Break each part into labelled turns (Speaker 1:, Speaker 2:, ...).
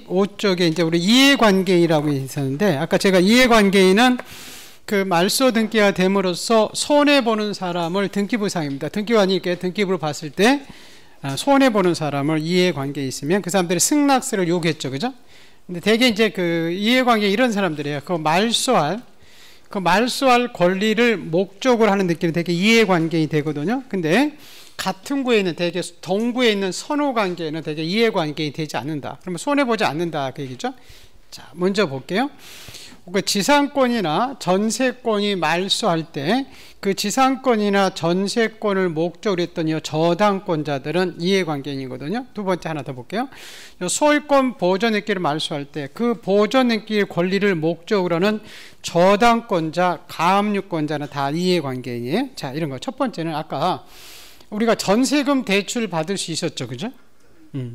Speaker 1: 35쪽에 이제 우리 이해관계인이라고 있었는데, 아까 제가 이해관계인은 그 말소 등기가 됨으로써 손해보는 사람을 등기부상입니다. 등기관이 이렇게 등기부를 봤을 때 손해보는 사람을 이해관계에 있으면 그 사람들이 승낙세를 요구했죠. 그죠? 근데 대개 이제 그 이해관계 이런 사람들이에요. 그 말소할 권리를 목적으로 하는 느낌이 되게 이해관계인이 되거든요. 근데 같은 구에 있는 대개 동구에 있는 선호관계는 대개 이해관계인이 되지 않는다. 그러면 손해보지 않는다. 그 얘기죠. 자, 먼저 볼게요. 그 지상권이나 전세권이 말소할 때 그 지상권이나 전세권을 목적으로 했던 이 저당권자들은 이해관계인이거든요. 두 번째 하나 더 볼게요. 소유권 보존행기를 말소할 때 그 보존행기의 권리를 목적으로는 저당권자, 가압류권자는 다 이해관계인이에요. 자, 이런 거. 첫 번째는 아까 우리가 전세금 대출 받을 수 있었죠. 그죠?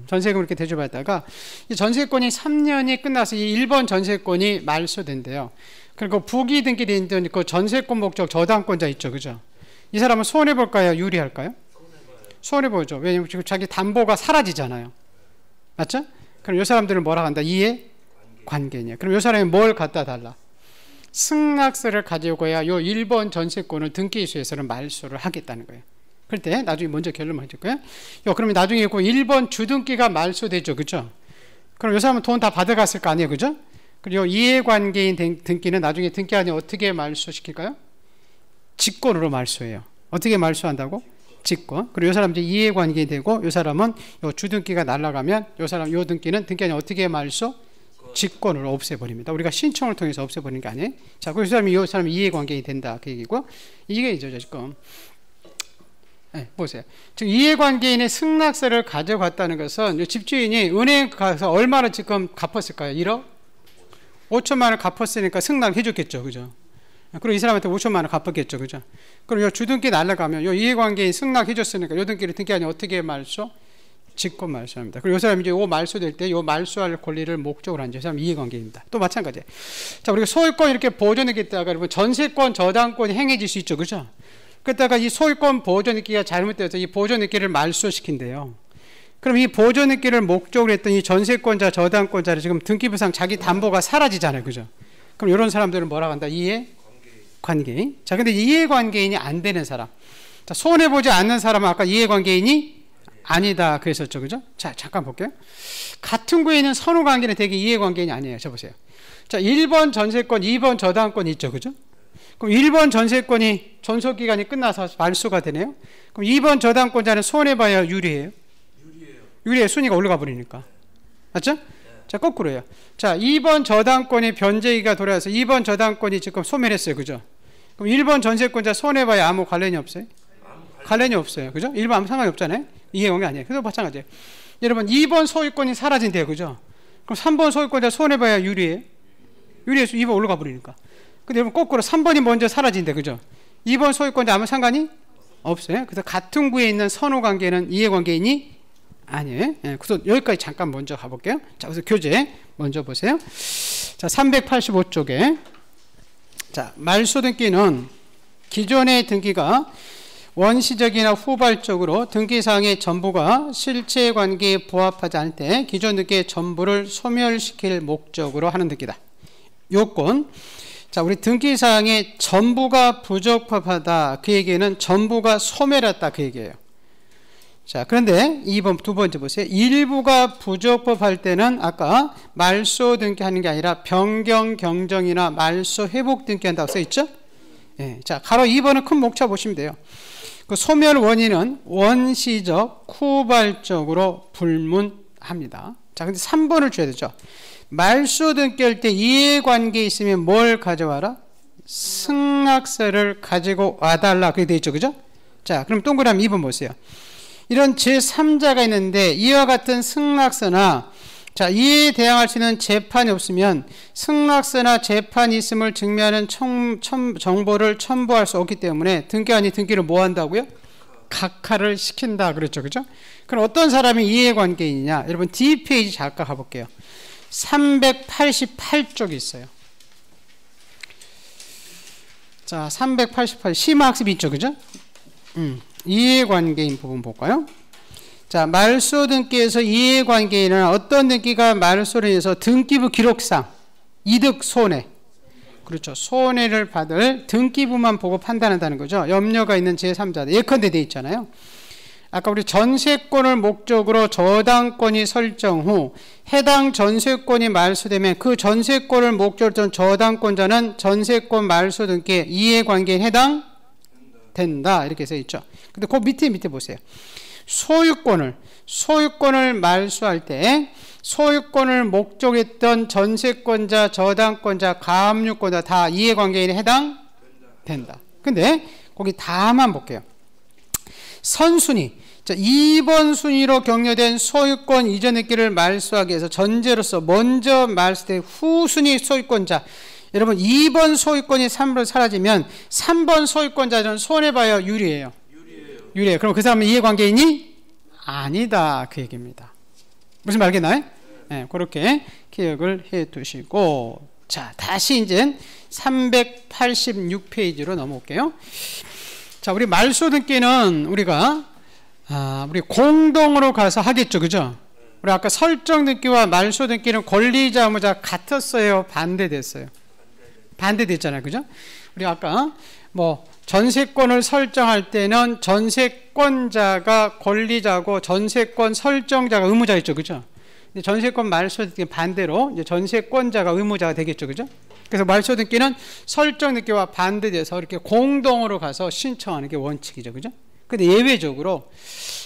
Speaker 1: 전세금 이렇게 대출받다가 이 전세권이 3년이 끝나서 이 1번 전세권이 말소된대요. 그리고 부기 등기돼 있는 그 전세권 목적 저당권자 있죠. 그죠? 이 사람은 손해볼까요? 유리할까요? 손해보죠. 왜냐면 지금 자기 담보가 사라지잖아요. 맞죠? 그럼 이 사람들은 뭐라 한다? 이해관계냐. 그럼 이 사람이 뭘 갖다 달라? 승낙서를 가지고야 요 1번 전세권을 등기소에서는 말소를 하겠다는 거예요. 그럴 때 나중에 먼저 결론만 해줄 거예요. 그러면 나중에 그 1번 주등기가 말소되죠. 그죠? 그럼 이 사람은 돈 다 받아갔을 거 아니에요. 그죠? 그리고 이해관계인 등기는 나중에 등기한이 어떻게 말소시킬까요? 직권으로 말소해요. 어떻게 말소한다고? 직권. 그리고 이 사람은 이제 이해관계인이 되고 이 사람은 요 주등기가 날아가면 이 사람 요 등기는 등기한이 어떻게 말소? 직권으로 없애버립니다. 우리가 신청을 통해서 없애버리는 게 아니에요. 자, 그래서 이 사람이 이해관계인이 된다. 그 얘기고 이게 이제 지금 네, 보세요. 지금 이해관계인의 승낙세를 가져갔다는 것은 집주인이 은행 가서 얼마를 지금 갚았을까요? 1억 5천만 원을 갚았으니까 승낙을 해줬겠죠. 그죠? 그리고 이 사람한테 5천만 원을 갚았겠죠. 그죠? 그럼 요 주등기 날라가면 요 이해관계인 승낙해줬으니까 요 등기를 등기하니 어떻게 말소? 직권 말소합니다. 그리고 이 사람이 이제 요 말소될 때 요 말소할 권리를 목적으로 한 이 사람 이해관계입니다. 또 마찬가지예요. 자, 우리가 소유권 이렇게 보존했다가 그러면 전세권, 저당권이 행해질 수 있죠. 그죠? 그러다가 이 소유권 보존행기가 잘못돼서 이 보존행기를 말소시킨대요. 그럼 이 보존행기를 목적으로 했던 이 전세권자, 저당권자를 지금 등기부상 자기 담보가 사라지잖아요. 그죠? 그럼 이런 사람들은 뭐라고 한다? 이해관계인. 자, 근데 이해관계인이 안 되는 사람. 자, 손해보지 않는 사람은 아까 이해관계인이 아니다. 그랬었죠. 그죠? 자, 잠깐 볼게요. 같은 구에 있는 선후관계는 되게 이해관계인이 아니에요. 저 보세요. 자, 1번 전세권, 2번 저당권 있죠. 그죠? 그럼 1번 전세권이 존속기간이 끝나서 말소가 되네요. 그럼 2번 저당권자는 손해봐야 유리해요? 유리해요. 순위가 올라가 버리니까. 맞죠? 자, 거꾸로예요. 자, 2번 저당권이 변제기가 돌아와서 2번 저당권이 지금 소멸했어요. 그죠? 그럼 1번 전세권자 손해봐야 아무 관련이 없어요? 관련이 없어요. 그죠? 1번 아무 상관이 없잖아요. 이해관계 아니에요. 그래서 마찬가지예요. 여러분 2번 소유권이 사라진대요. 그죠? 그럼 3번 소유권자 손해봐야 유리해요? 유리해서 2번 올라가 버리니까. 근데 여러분 거꾸로 3번이 먼저 사라진대. 그죠? 2번 소유권자 아무 상관이 없어요. 그래서 같은 구에 있는 선후관계는 이해관계인이 아니에요. 예, 그래서 여기까지 잠깐 먼저 가볼게요. 자, 그래서 교재 먼저 보세요. 자, 385쪽에 자, 말소 등기는 기존의 등기가 원시적이나 후발적으로 등기사항의 전부가 실체 관계에 부합하지 않을 때 기존 등기의 전부를 소멸시킬 목적으로 하는 등기다. 요건 자, 우리 등기사항의 전부가 부적합하다. 그 얘기는 전부가 소멸했다. 그 얘기예요. 자, 그런데 2번, 두 번째 보세요. 일부가 부적법할 때는 아까 말소 등기하는 게 아니라 변경, 경정이나 말소 회복 등기한다고 써있죠? 예, 자, 가로 2번은 큰 목차 보시면 돼요. 그 소멸 원인은 원시적, 후발적으로 불문합니다. 자, 근데 3번을 줘야 되죠. 말소 등기할 때 이해관계 있으면 뭘 가져와라? 승낙서를 가지고 와달라. 그게 돼 있죠. 그죠? 자, 그럼 동그라미 2번 보세요. 이런 제3자가 있는데 이와 같은 승낙서나 자, 이에 대항할 수 있는 재판이 없으면 승낙서나 재판이 있음을 증명하는 정보를 첨부할 수 없기 때문에 등기관이 등기를 뭐 한다고요? 각하를 시킨다 그랬죠. 그죠? 그럼 어떤 사람이 이해관계인이냐? 여러분 D페이지 잠깐 가볼게요. 388쪽이 있어요. 자, 388 심화학습이 있죠. 그죠? 이해관계인 부분 볼까요? 자, 말소 등기에서 이해관계인은 어떤 등기가 말소를 해서 등기부 기록상 이득 손해, 그렇죠, 손해를 받을 등기부만 보고 판단한다는 거죠. 염려가 있는 제3자들 예컨대 돼 있잖아요. 아까 우리 전세권을 목적으로 저당권이 설정 후 해당 전세권이 말소되면 그 전세권을 목적으로 한 저당권자는 전세권 말소 등기에 이해관계에 해당된다 이렇게 써 있죠. 근데 그 밑에 보세요. 소유권을 말소할 때 소유권을 목적했던 전세권자, 저당권자, 가압류권자 다 이해관계인에 해당된다. 근데 거기 다만 볼게요. 선순위, 자, 2번 순위로 격려된 소유권 이전 등기를 말소하기 위해서 전제로서 먼저 말소된 후순위 소유권자, 여러분 2번 소유권이 3번 사라지면 3번 소유권자는 손해봐요, 유리해요? 유리해요. 그럼 그 사람은 이해관계인이 아니다 그 얘기입니다. 무슨 말 알겠나요? 네, 그렇게 기억을 해 두시고, 자, 다시 이제 386페이지로 넘어올게요. 자, 우리 말소 등기는 우리가 우리 공동으로 가서 하겠죠, 그죠? 우리 아까 설정 등기와 말소 등기는 권리자 의무자 같았어요, 반대됐어요? 반대됐잖아요, 그죠? 우리 아까 뭐 전세권을 설정할 때는 전세권자가 권리자고 전세권 설정자가 의무자였죠, 그죠? 근데 전세권 말소 등기 반대로 이제 전세권자가 의무자가 되겠죠, 그죠? 그래서 말소 등기는 설정 등기와 반대돼서 이렇게 공동으로 가서 신청하는 게 원칙이죠, 그죠? 근데 예외적으로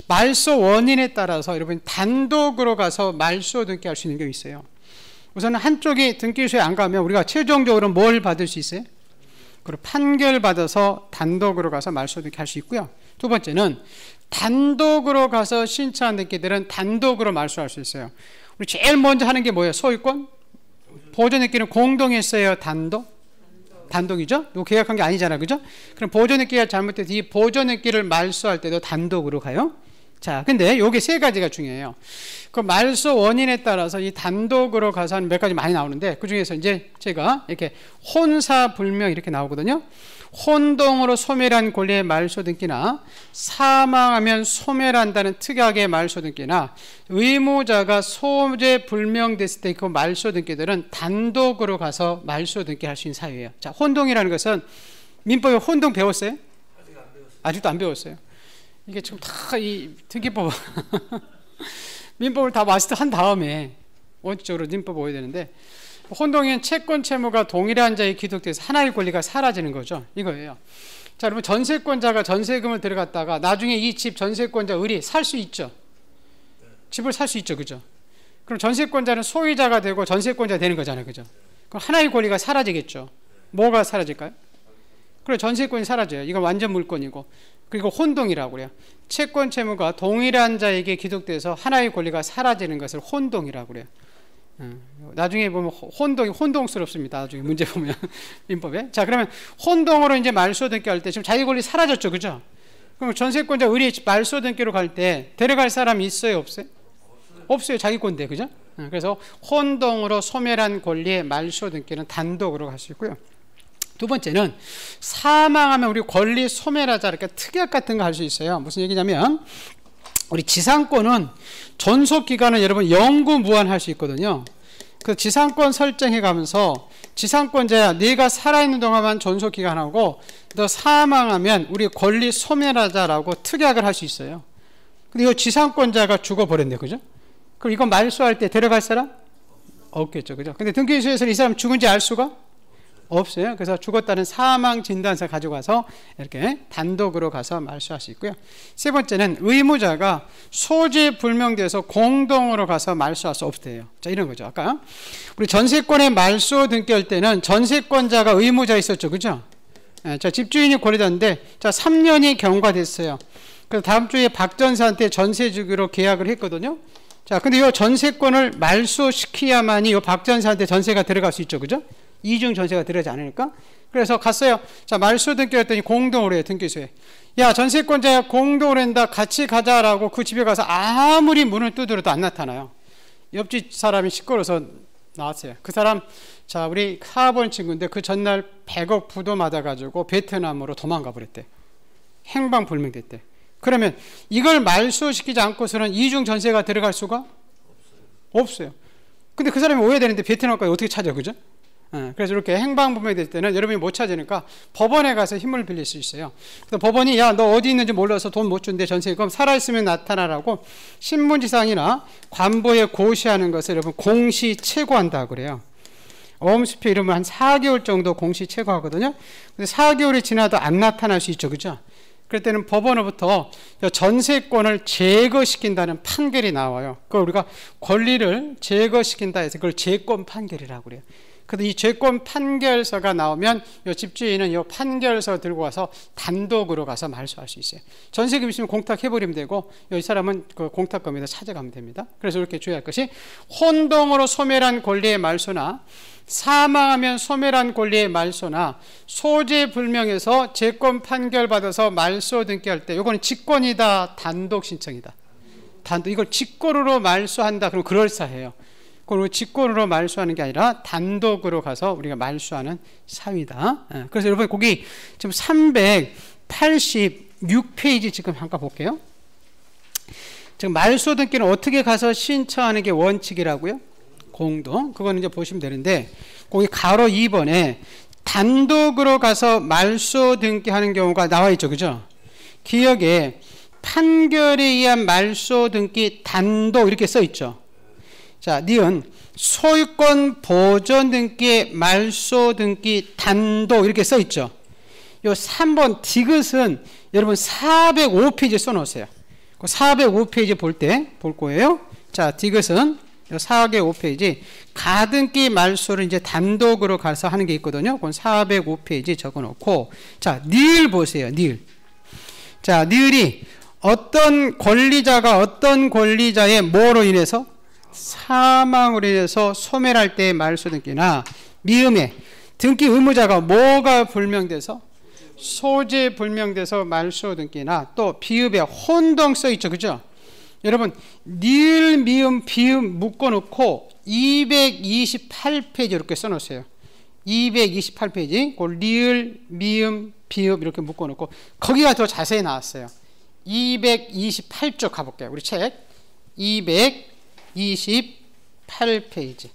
Speaker 1: 말소 원인에 따라서 여러분 단독으로 가서 말소 등기할 수 있는 게 있어요. 우선은 한쪽이 등기소에 안 가면 우리가 최종적으로 뭘 받을 수 있어요? 그리고 판결 받아서 단독으로 가서 말소 등기할 수 있고요. 두 번째는 단독으로 가서 신청한 등기들은 단독으로 말소할 수 있어요. 우리 제일 먼저 하는 게 뭐예요? 소유권? 보존 등기는 공동했어요, 단독이죠? 이거 계약한 게 아니잖아, 그죠? 그럼 보존 등기가 잘못돼서 이 보존 등기를 말소할 때도 단독으로 가요. 자, 근데 요게 세 가지가 중요해요. 그 말소 원인에 따라서 이 단독으로 가서 한 몇 가지 많이 나오는데, 그 중에서 이제 제가 이렇게 혼사불명 이렇게 나오거든요. 혼동으로 소멸한 권리의 말소 등기나 사망하면 소멸한다는 특약의 말소 등기나 의무자가 소재 불명됐을 때 그 말소 등기들은 단독으로 가서 말소 등기할 수 있는 사유예요. 자, 혼동이라는 것은 민법에 혼동 배웠어요? 아직도 안 배웠어요. 이게 지금 다 이 등기법 민법을 다 마스터한 다음에 원칙적으로 민법 오야 되는데, 혼동은 채권 채무가 동일한 자에 기록돼서 하나의 권리가 사라지는 거죠. 이거예요. 자, 여러분 전세권자가 전세금을 들어갔다가 나중에 이 집 전세권자 을이 살 수 있죠. 집을 살 수 있죠, 그죠? 그럼 전세권자는 소유자가 되고 전세권자 되는 거잖아요, 그죠? 그럼 하나의 권리가 사라지겠죠. 뭐가 사라질까요? 그래, 전세권이 사라져요. 이건 완전 물권이고. 그리고 혼동이라고 그래요. 채권 채무가 동일한 자에게 기록돼서 하나의 권리가 사라지는 것을 혼동이라고 그래요. 나중에 보면 혼동이 혼동스럽습니다. 나중에 문제 보면 민법에. 자, 그러면 혼동으로 이제 말소 등기 할 때 지금 자기 권리 사라졌죠, 그죠? 그럼 전세권자 을이 말소 등기로 갈 때 데려갈 사람이 있어요, 없어요? 없어요, 자기 건데, 그죠? 그래서 혼동으로 소멸한 권리의 말소 등기는 단독으로 갈 수 있고요. 두 번째는 사망하면 우리 권리 소멸하자 이렇게 특약 같은 거 할 수 있어요. 무슨 얘기냐면 우리 지상권은 존속 기간은 여러분 영구 무한할 수 있거든요. 그 지상권 설정해 가면서 지상권자야 네가 살아있는 동안만 존속 기간하고 너 사망하면 우리 권리 소멸하자라고 특약을 할 수 있어요. 근데 이 지상권자가 죽어버렸네, 그죠? 그럼 이거 말소할 때 데려갈 사람? 없겠죠, 그죠? 근데 등기소에서 이 사람 죽은지 알 수가 없어요. 그래서 죽었다는 사망 진단서 가져가서 이렇게 단독으로 가서 말소할 수 있고요. 세 번째는 의무자가 소재 불명돼서 공동으로 가서 말소할 수 없대요. 자, 이런 거죠. 아까 우리 전세권의 말소 등기할 때는 전세권자가 의무자 있었죠, 그죠? 자, 집주인이 권리자인데, 자, 3년이 경과됐어요. 그래서 다음 주에 박 전사한테 전세 주기로 계약을 했거든요. 자, 근데 이 전세권을 말소시켜야만이 이 박 전사한테 전세가 들어갈 수 있죠, 그죠? 이중 전세가 들어가지 않으니까. 그래서 갔어요. 자, 말소 등기했더니 공동으로 해요, 등기소에. 야, 전세권자야 공동으로 한다, 같이 가자라고 그 집에 가서 아무리 문을 두드려도 안 나타나요. 옆집 사람이 시끄러워서 나왔어요. 그 사람, 자, 우리 하원 친구인데 그 전날 100억 부도 맞아가지고 베트남으로 도망가 버렸대. 행방불명됐대. 그러면 이걸 말소시키지 않고서는 이중 전세가 들어갈 수가 없어요. 근데 그 사람이 오해야 되는데 베트남까지 어떻게 찾아, 그죠? 그래서 이렇게 행방불명이 될 때는 여러분이 못 찾으니까 법원에 가서 힘을 빌릴 수 있어요. 그래서 법원이 야, 너 어디 있는지 몰라서 돈 못 준대, 전세금. 살아있으면 나타나라고 신문지상이나 관보에 고시하는 것을 여러분 공시채고한다 그래요. 어음수표 이러면 한 4개월 정도 공시채고하거든요. 근데 4개월이 지나도 안 나타날 수 있죠, 그죠? 그럴 때는 법원으로부터 전세권을 제거시킨다는 판결이 나와요. 그걸 우리가 권리를 제거시킨다 해서 그걸 제권 판결이라고 그래요. 그래서 이 제권 판결서가 나오면 이 집주인은 이 판결서 들고 와서 단독으로 가서 말소할 수 있어요. 전세금 있으면 공탁해버리면 되고 이 사람은 그 공탁금에다 찾아가면 됩니다. 그래서 이렇게 주의할 것이 혼동으로 소멸한 권리의 말소나 사망하면 소멸한 권리의 말소나 소재 불명에서 제권 판결 받아서 말소 등기할 때 이거는 직권이다, 단독 신청이다. 단독, 이걸 직권으로 말소한다 그러면 그럴싸해요. 그리고 직권으로 말소하는 게 아니라 단독으로 가서 우리가 말소하는 사유다. 그래서 여러분 거기 지금 386페이지 지금 잠깐 볼게요. 지금 말소 등기는 어떻게 가서 신청하는 게 원칙이라고요? 공동. 그거는 이제 보시면 되는데 거기 가로 2번에 단독으로 가서 말소 등기하는 경우가 나와 있죠, 그죠? 기억에 판결에 의한 말소 등기 단독 이렇게 써 있죠. 자, 니은 소유권 보존 등기의 말소 등기 단독 이렇게 써 있죠. 요 3번 디귿은 여러분 405페이지에 써 놓으세요. 405페이지 볼 때 볼 거예요. 자, 디귿은 405페이지 가등기 말소를 이제 단독으로 가서 하는 게 있거든요. 그건 405페이지 적어 놓고 자, 니을 보세요. 니을. 자, 니을이 어떤 권리자가 어떤 권리자의 뭐로 인해서 사망으로 인해서 소멸할 때의 말소 등기나 미음에 등기 의무자가 뭐가 불명돼서 소재 불명돼서 말소 등기나 또 비읍에 혼동 써 있죠, 그죠? 여러분 니을 미음 비음 묶어 놓고 228페이지 이렇게 써 놓으세요. 228페이지 그 니을 미음 비읍 이렇게 묶어 놓고 거기가 더 자세히 나왔어요. 228쪽 가볼게요. 우리 책 228페이지.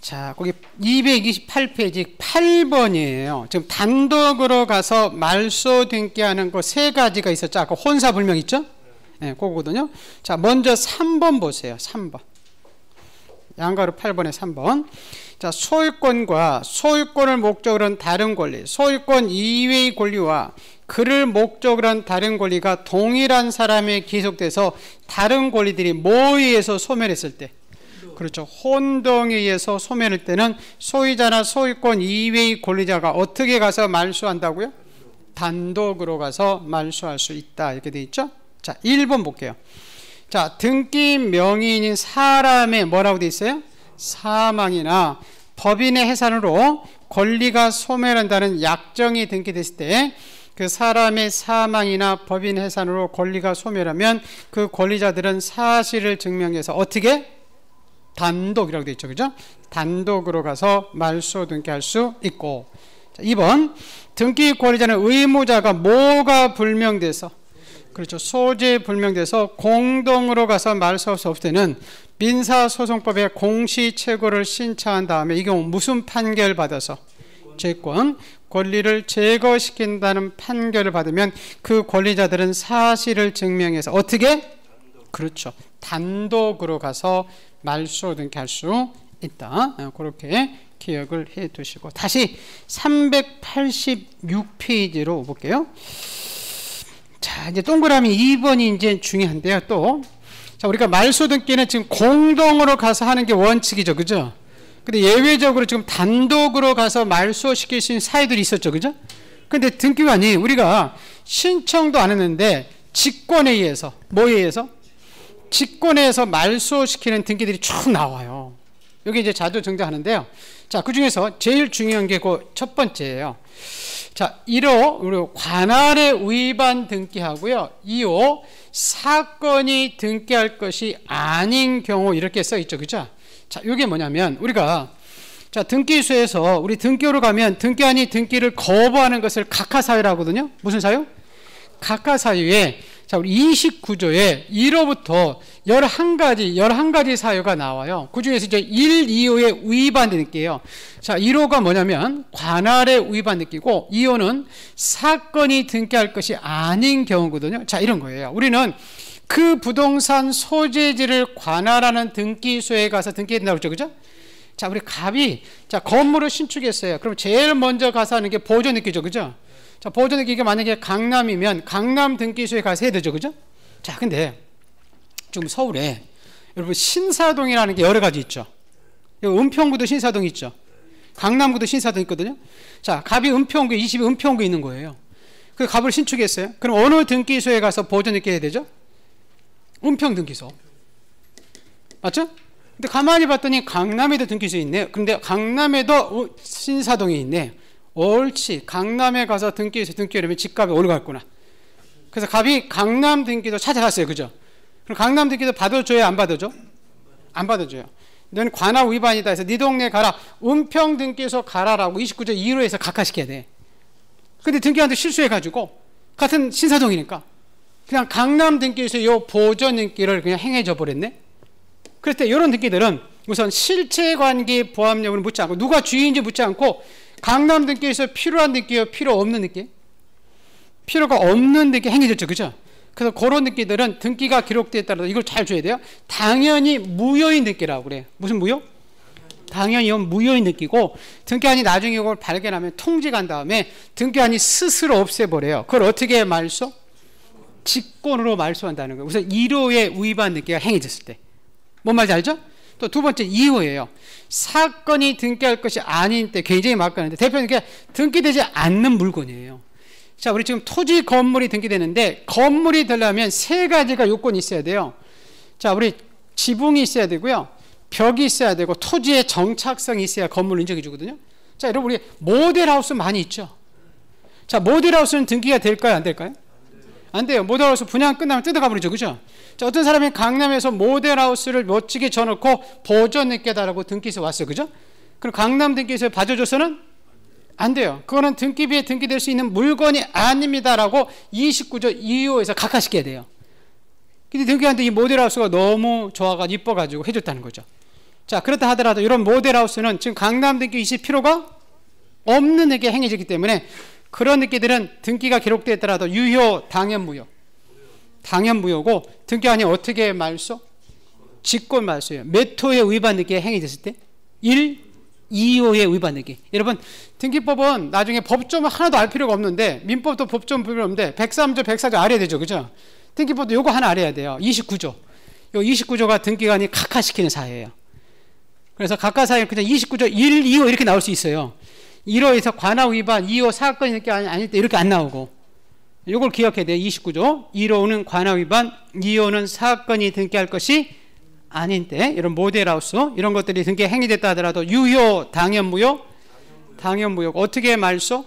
Speaker 1: 자, 거기 228페이지 8번이에요. 지금 단독으로 가서 말소 등기하는 거 세 가지가 있었죠. 아까 혼사불명 있죠? 네, 그거거든요. 자, 먼저 3번 보세요. 3번. 양가로 8번에 3번. 자, 소유권과 소유권을 목적으로 한 다른 권리, 소유권 이외의 권리와 그를 목적으로 한 다른 권리가 동일한 사람에 기속돼서 다른 권리들이 뭐에 의해서 소멸했을 때, 그렇죠, 혼동에 의해서 소멸할 때는 소유자나 소유권 이외의 권리자가 어떻게 가서 말소한다고요? 단독으로 가서 말소할 수 있다 이렇게 돼 있죠. 자, 1번 볼게요. 자, 등기 명의인인 사람의 뭐라고 돼 있어요? 사망이나 법인의 해산으로 권리가 소멸한다는 약정이 등기됐을 때 그 사람의 사망이나 법인 해산으로 권리가 소멸하면 그 권리자들은 사실을 증명해서 어떻게? 단독이라고 되어 있죠, 그죠? 단독으로 가서 말소 등기할 수 있고. 자, 2번 등기 권리자는 의무자가 뭐가 불명돼서, 그렇죠, 소재 불명돼서 공동으로 가서 말소할 수 없을 때는 민사소송법에 공시채고를 신청한 다음에 이 경우 무슨 판결 받아서 제권 권리를 제거시킨다는 판결을 받으면 그 권리자들은 사실을 증명해서 어떻게? 그렇죠, 단독으로 가서 말소 등기할 수 있다. 그렇게 기억을 해 두시고 다시 386페이지로 볼게요. 자, 이제 동그라미 2번이 이제 중요한데요. 또 자, 우리가 말소 등기는 지금 공동으로 가서 하는 게 원칙이죠, 그죠? 근데 예외적으로 지금 단독으로 가서 말소시킬 수 있는 사유들이 있었죠, 그죠? 근데 등기관이 우리가 신청도 안 했는데 직권에 의해서 뭐에 의해서? 직권에 의해서 말소시키는 등기들이 쭉 나와요. 여기 이제 자주 등장하는데요. 자, 그 중에서 제일 중요한 게 그 첫 번째예요. 자, 1호 우리 관할에 위반 등기하고요. 2호 사건이 등기할 것이 아닌 경우 이렇게 써 있죠, 그죠? 자, 이게 뭐냐면 우리가 자, 등기소에서 우리 등기호로 가면 등기한이 등기를 거부하는 것을 각하사유라고 하거든요. 무슨 사유? 각하사유에 자, 우리 29조에 1호부터 11가지 사유가 나와요. 그 중에서 이제 1, 2호에 위반 느끼예요. 자, 1호가 뭐냐면 관할에 위반 느끼고 2호는 사건이 등기할 것이 아닌 경우거든요. 자, 이런 거예요. 우리는 그 부동산 소재지를 관할하는 등기소에 가서 등기해야 된다고 그러죠. 그죠? 자, 우리 갑이 자, 건물을 신축했어요. 그럼 제일 먼저 가서 하는 게 보존 느끼죠. 그죠? 자, 보존 느끼가 만약에 강남이면 강남 등기소에 가서 해야 되죠. 그죠? 자, 근데 지금 서울에 여러분 신사동이라는 게 여러 가지 있죠. 은평구도 신사동 있죠. 강남구도 신사동 있거든요. 자, 갑이 은평구, 20이 은평구 있는 거예요. 그 갑을 신축했어요. 그럼 어느 등기소에 가서 보존 느끼 해야 되죠? 은평 등기소. 맞죠? 근데 가만히 봤더니 강남에도 등기소 있네. 근데 강남에도 신사동이 있네. 옳지. 강남에 가서 등기하려면 집값이 오르겠구나. 그래서 갑이 강남 등기도 찾아갔어요. 그죠? 그럼 강남 등기도 받아줘야 안 받아줘? 안 받아줘요. 너는 관할 위반이다 해서 네 동네 가라. 은평 등기소 가라라고 29조 2호에서 각하시켜야 돼. 근데 등기한테 실수해가지고 같은 신사동이니까 그냥 강남 등기소에 요 보존 등기를 그냥 행해져 버렸네. 그럴 때 이런 등기들은 우선 실체관계 보합 여부를 묻지 않고 누가 주인인지 묻지 않고 강남 등기에서 필요한 등기요, 필요 없는 등기? 필요가 없는 등기 행해졌죠. 그죠? 그래서 그런 등기들은 등기가 기록되에 따라서 이걸 잘 줘야 돼요. 당연히 무효인 등기라고 그래요. 무슨 무효? 당연히 이건 무효인 등기고 등기한이 나중에 이걸 발견하면 통지간 다음에 등기한이 스스로 없애버려요. 그걸 어떻게 말소? 직권으로 말소한다는 거예요. 우선 1호의 위반 등기가 행해졌을 때. 뭔 말인지 알죠? 또 두 번째 2호예요. 사건이 등기할 것이 아닌 때 굉장히 막가는데 대표는 그게 등기되지 않는 물건이에요. 자, 우리 지금 토지 건물이 등기되는데 건물이 되려면 세 가지가 요건이 있어야 돼요. 자, 우리 지붕이 있어야 되고요. 벽이 있어야 되고 토지의 정착성이 있어야 건물 인정해 주거든요. 자, 여러분 우리 모델하우스 많이 있죠. 자, 모델하우스는 등기가 될까요? 안 될까요? 안 돼요. 모델하우스 분양 끝나면 뜯어가 버리죠. 그죠? 자, 어떤 사람이 강남에서 모델하우스를 멋지게 져놓고 보존 느끼다라고 등기소 왔어요. 그죠? 그럼 강남 등기소에 봐줘줘서는 안 돼요. 그거는 등기비에 등기될 수 있는 물건이 아닙니다라고 29조 2호에서 각하시켜야 돼요. 근데 등기한테 이 모델하우스가 너무 좋아가지고 이뻐가지고 해줬다는 거죠. 자, 그렇다 하더라도 이런 모델하우스는 지금 강남 등기 있을 필요가 없는 게 행해지기 때문에 그런 등기들은 등기가 기록되더라도 유효, 당연무효. 당연무효고 등기한이 어떻게 말소? 직권 말소예요. 몇 호의 위반 등기에 행해졌을 때? 1, 2호의 위반 등기. 여러분 등기법은 나중에 법조문 하나도 알 필요가 없는데 민법도 법조문 필요 없는데 103조, 104조 알아야 되죠. 그죠? 등기법도 요거 하나 알아야 돼요. 29조. 요 29조가 등기관이 각하시키는 사유예요. 그래서 각하사유 그냥 29조 1, 2호 이렇게 나올 수 있어요. 1호에서 관할 위반, 2호 사건이 이렇게 아닐 때 이렇게 안 나오고 요걸 기억해야 돼요. 29조 1호는 관할 위반, 2호는 사건이 등기할 것이 아닌 때 이런 모델하우스 이런 것들이 등기 행위됐다 하더라도 유효, 당연무효, 당연무효. 어떻게 말소?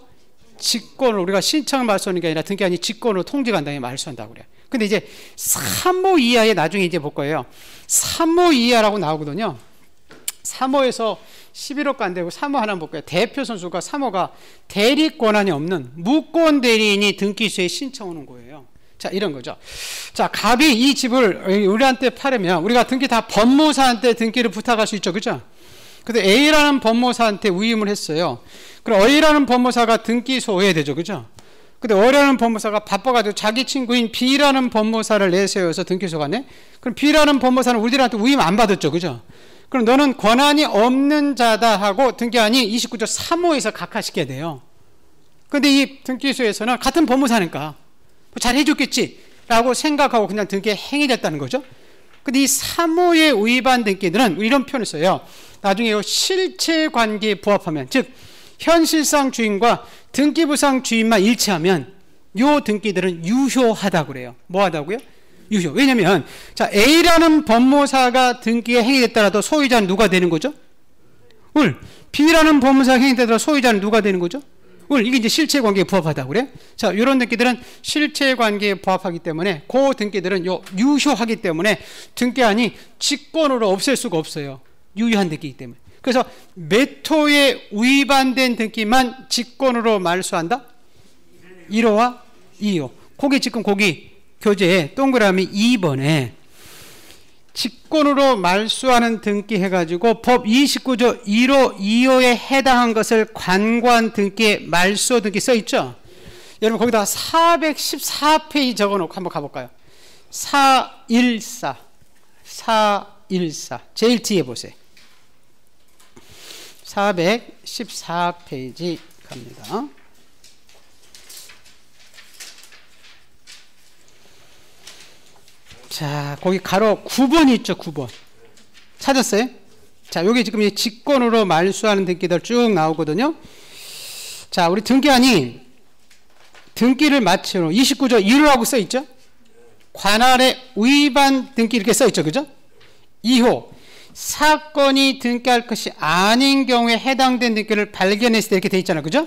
Speaker 1: 직권으로 우리가 신청 말소하는 게 아니라 등기한이 직권으로 통지간당에 말소한다고 그래요. 근데 이제 3호 이하에 나중에 이제 볼 거예요. 3호 이하라고 나오거든요. 3호에서 11호가 안 되고 3호 하나 볼 거예요. 대표 선수가 3호가 대리 권한이 없는 무권 대리인이 등기소에 신청하는 거예요. 자, 이런 거죠. 자, 갑이 이 집을 우리한테 팔으면 우리가 등기 다 법무사한테 등기를 부탁할 수 있죠. 그죠? 근데 A라는 법무사한테 위임을 했어요. 그럼 A라는 법무사가 등기소에 되죠. 그죠? 근데 O라는 법무사가 바빠가지고 자기 친구인 B라는 법무사를 내세워서 등기소가 네? 그럼 B라는 법무사는 우리들한테 위임 안 받았죠. 그죠? 그럼 너는 권한이 없는 자다 하고 등기한이 29조 3호에서 각하시켜야 돼요. 근데 이 등기소에서는 같은 법무사니까 잘 해줬겠지 라고 생각하고 그냥 등기에 행위됐다는 거죠. 근데 이 3호의 위반 등기들은 이런 표현을 써요. 나중에 실체관계에 부합하면 즉 현실상 주인과 등기부상 주인만 일치하면 요 등기들은 유효하다고 그래요. 뭐 하다고요? 유효. 왜냐면 자, A라는 법무사가 등기에 행위됐더라도 소유자는 누가 되는 거죠? 을. B라는 법무사가 행위됐더라도 소유자는 누가 되는 거죠? 을. 이게 이제 실체관계에 부합하다고 그래. 자, 이런 등기들은 실체관계에 부합하기 때문에 그 등기들은 유효하기 때문에 등기한이 직권으로 없앨 수가 없어요. 유효한 등기이기 때문에. 그래서 몇 호에 위반된 등기만 직권으로 말소한다? 1호와 2호. 거기 지금 거기 교재에 동그라미 2번에 직권으로 말소하는 등기 해가지고 법 29조 1호, 2호에 해당한 것을 관관 등기에 말소 등기 써있죠? 여러분 거기다 414페이지 적어놓고 한번 가볼까요? 414 제일 뒤에 보세요. 414페이지 갑니다. 자, 거기 가로 9번이 있죠, 9번. 찾았어요? 자, 여기 지금 직권으로 말소하는 등기들 쭉 나오거든요. 자, 우리 등기안이 등기를 마치고 29조 1호라고 써 있죠? 관할의 위반 등기 이렇게 써 있죠, 그죠? 2호, 사건이 등기할 것이 아닌 경우에 해당된 등기를 발견했을 때 이렇게 돼 있잖아요, 그죠?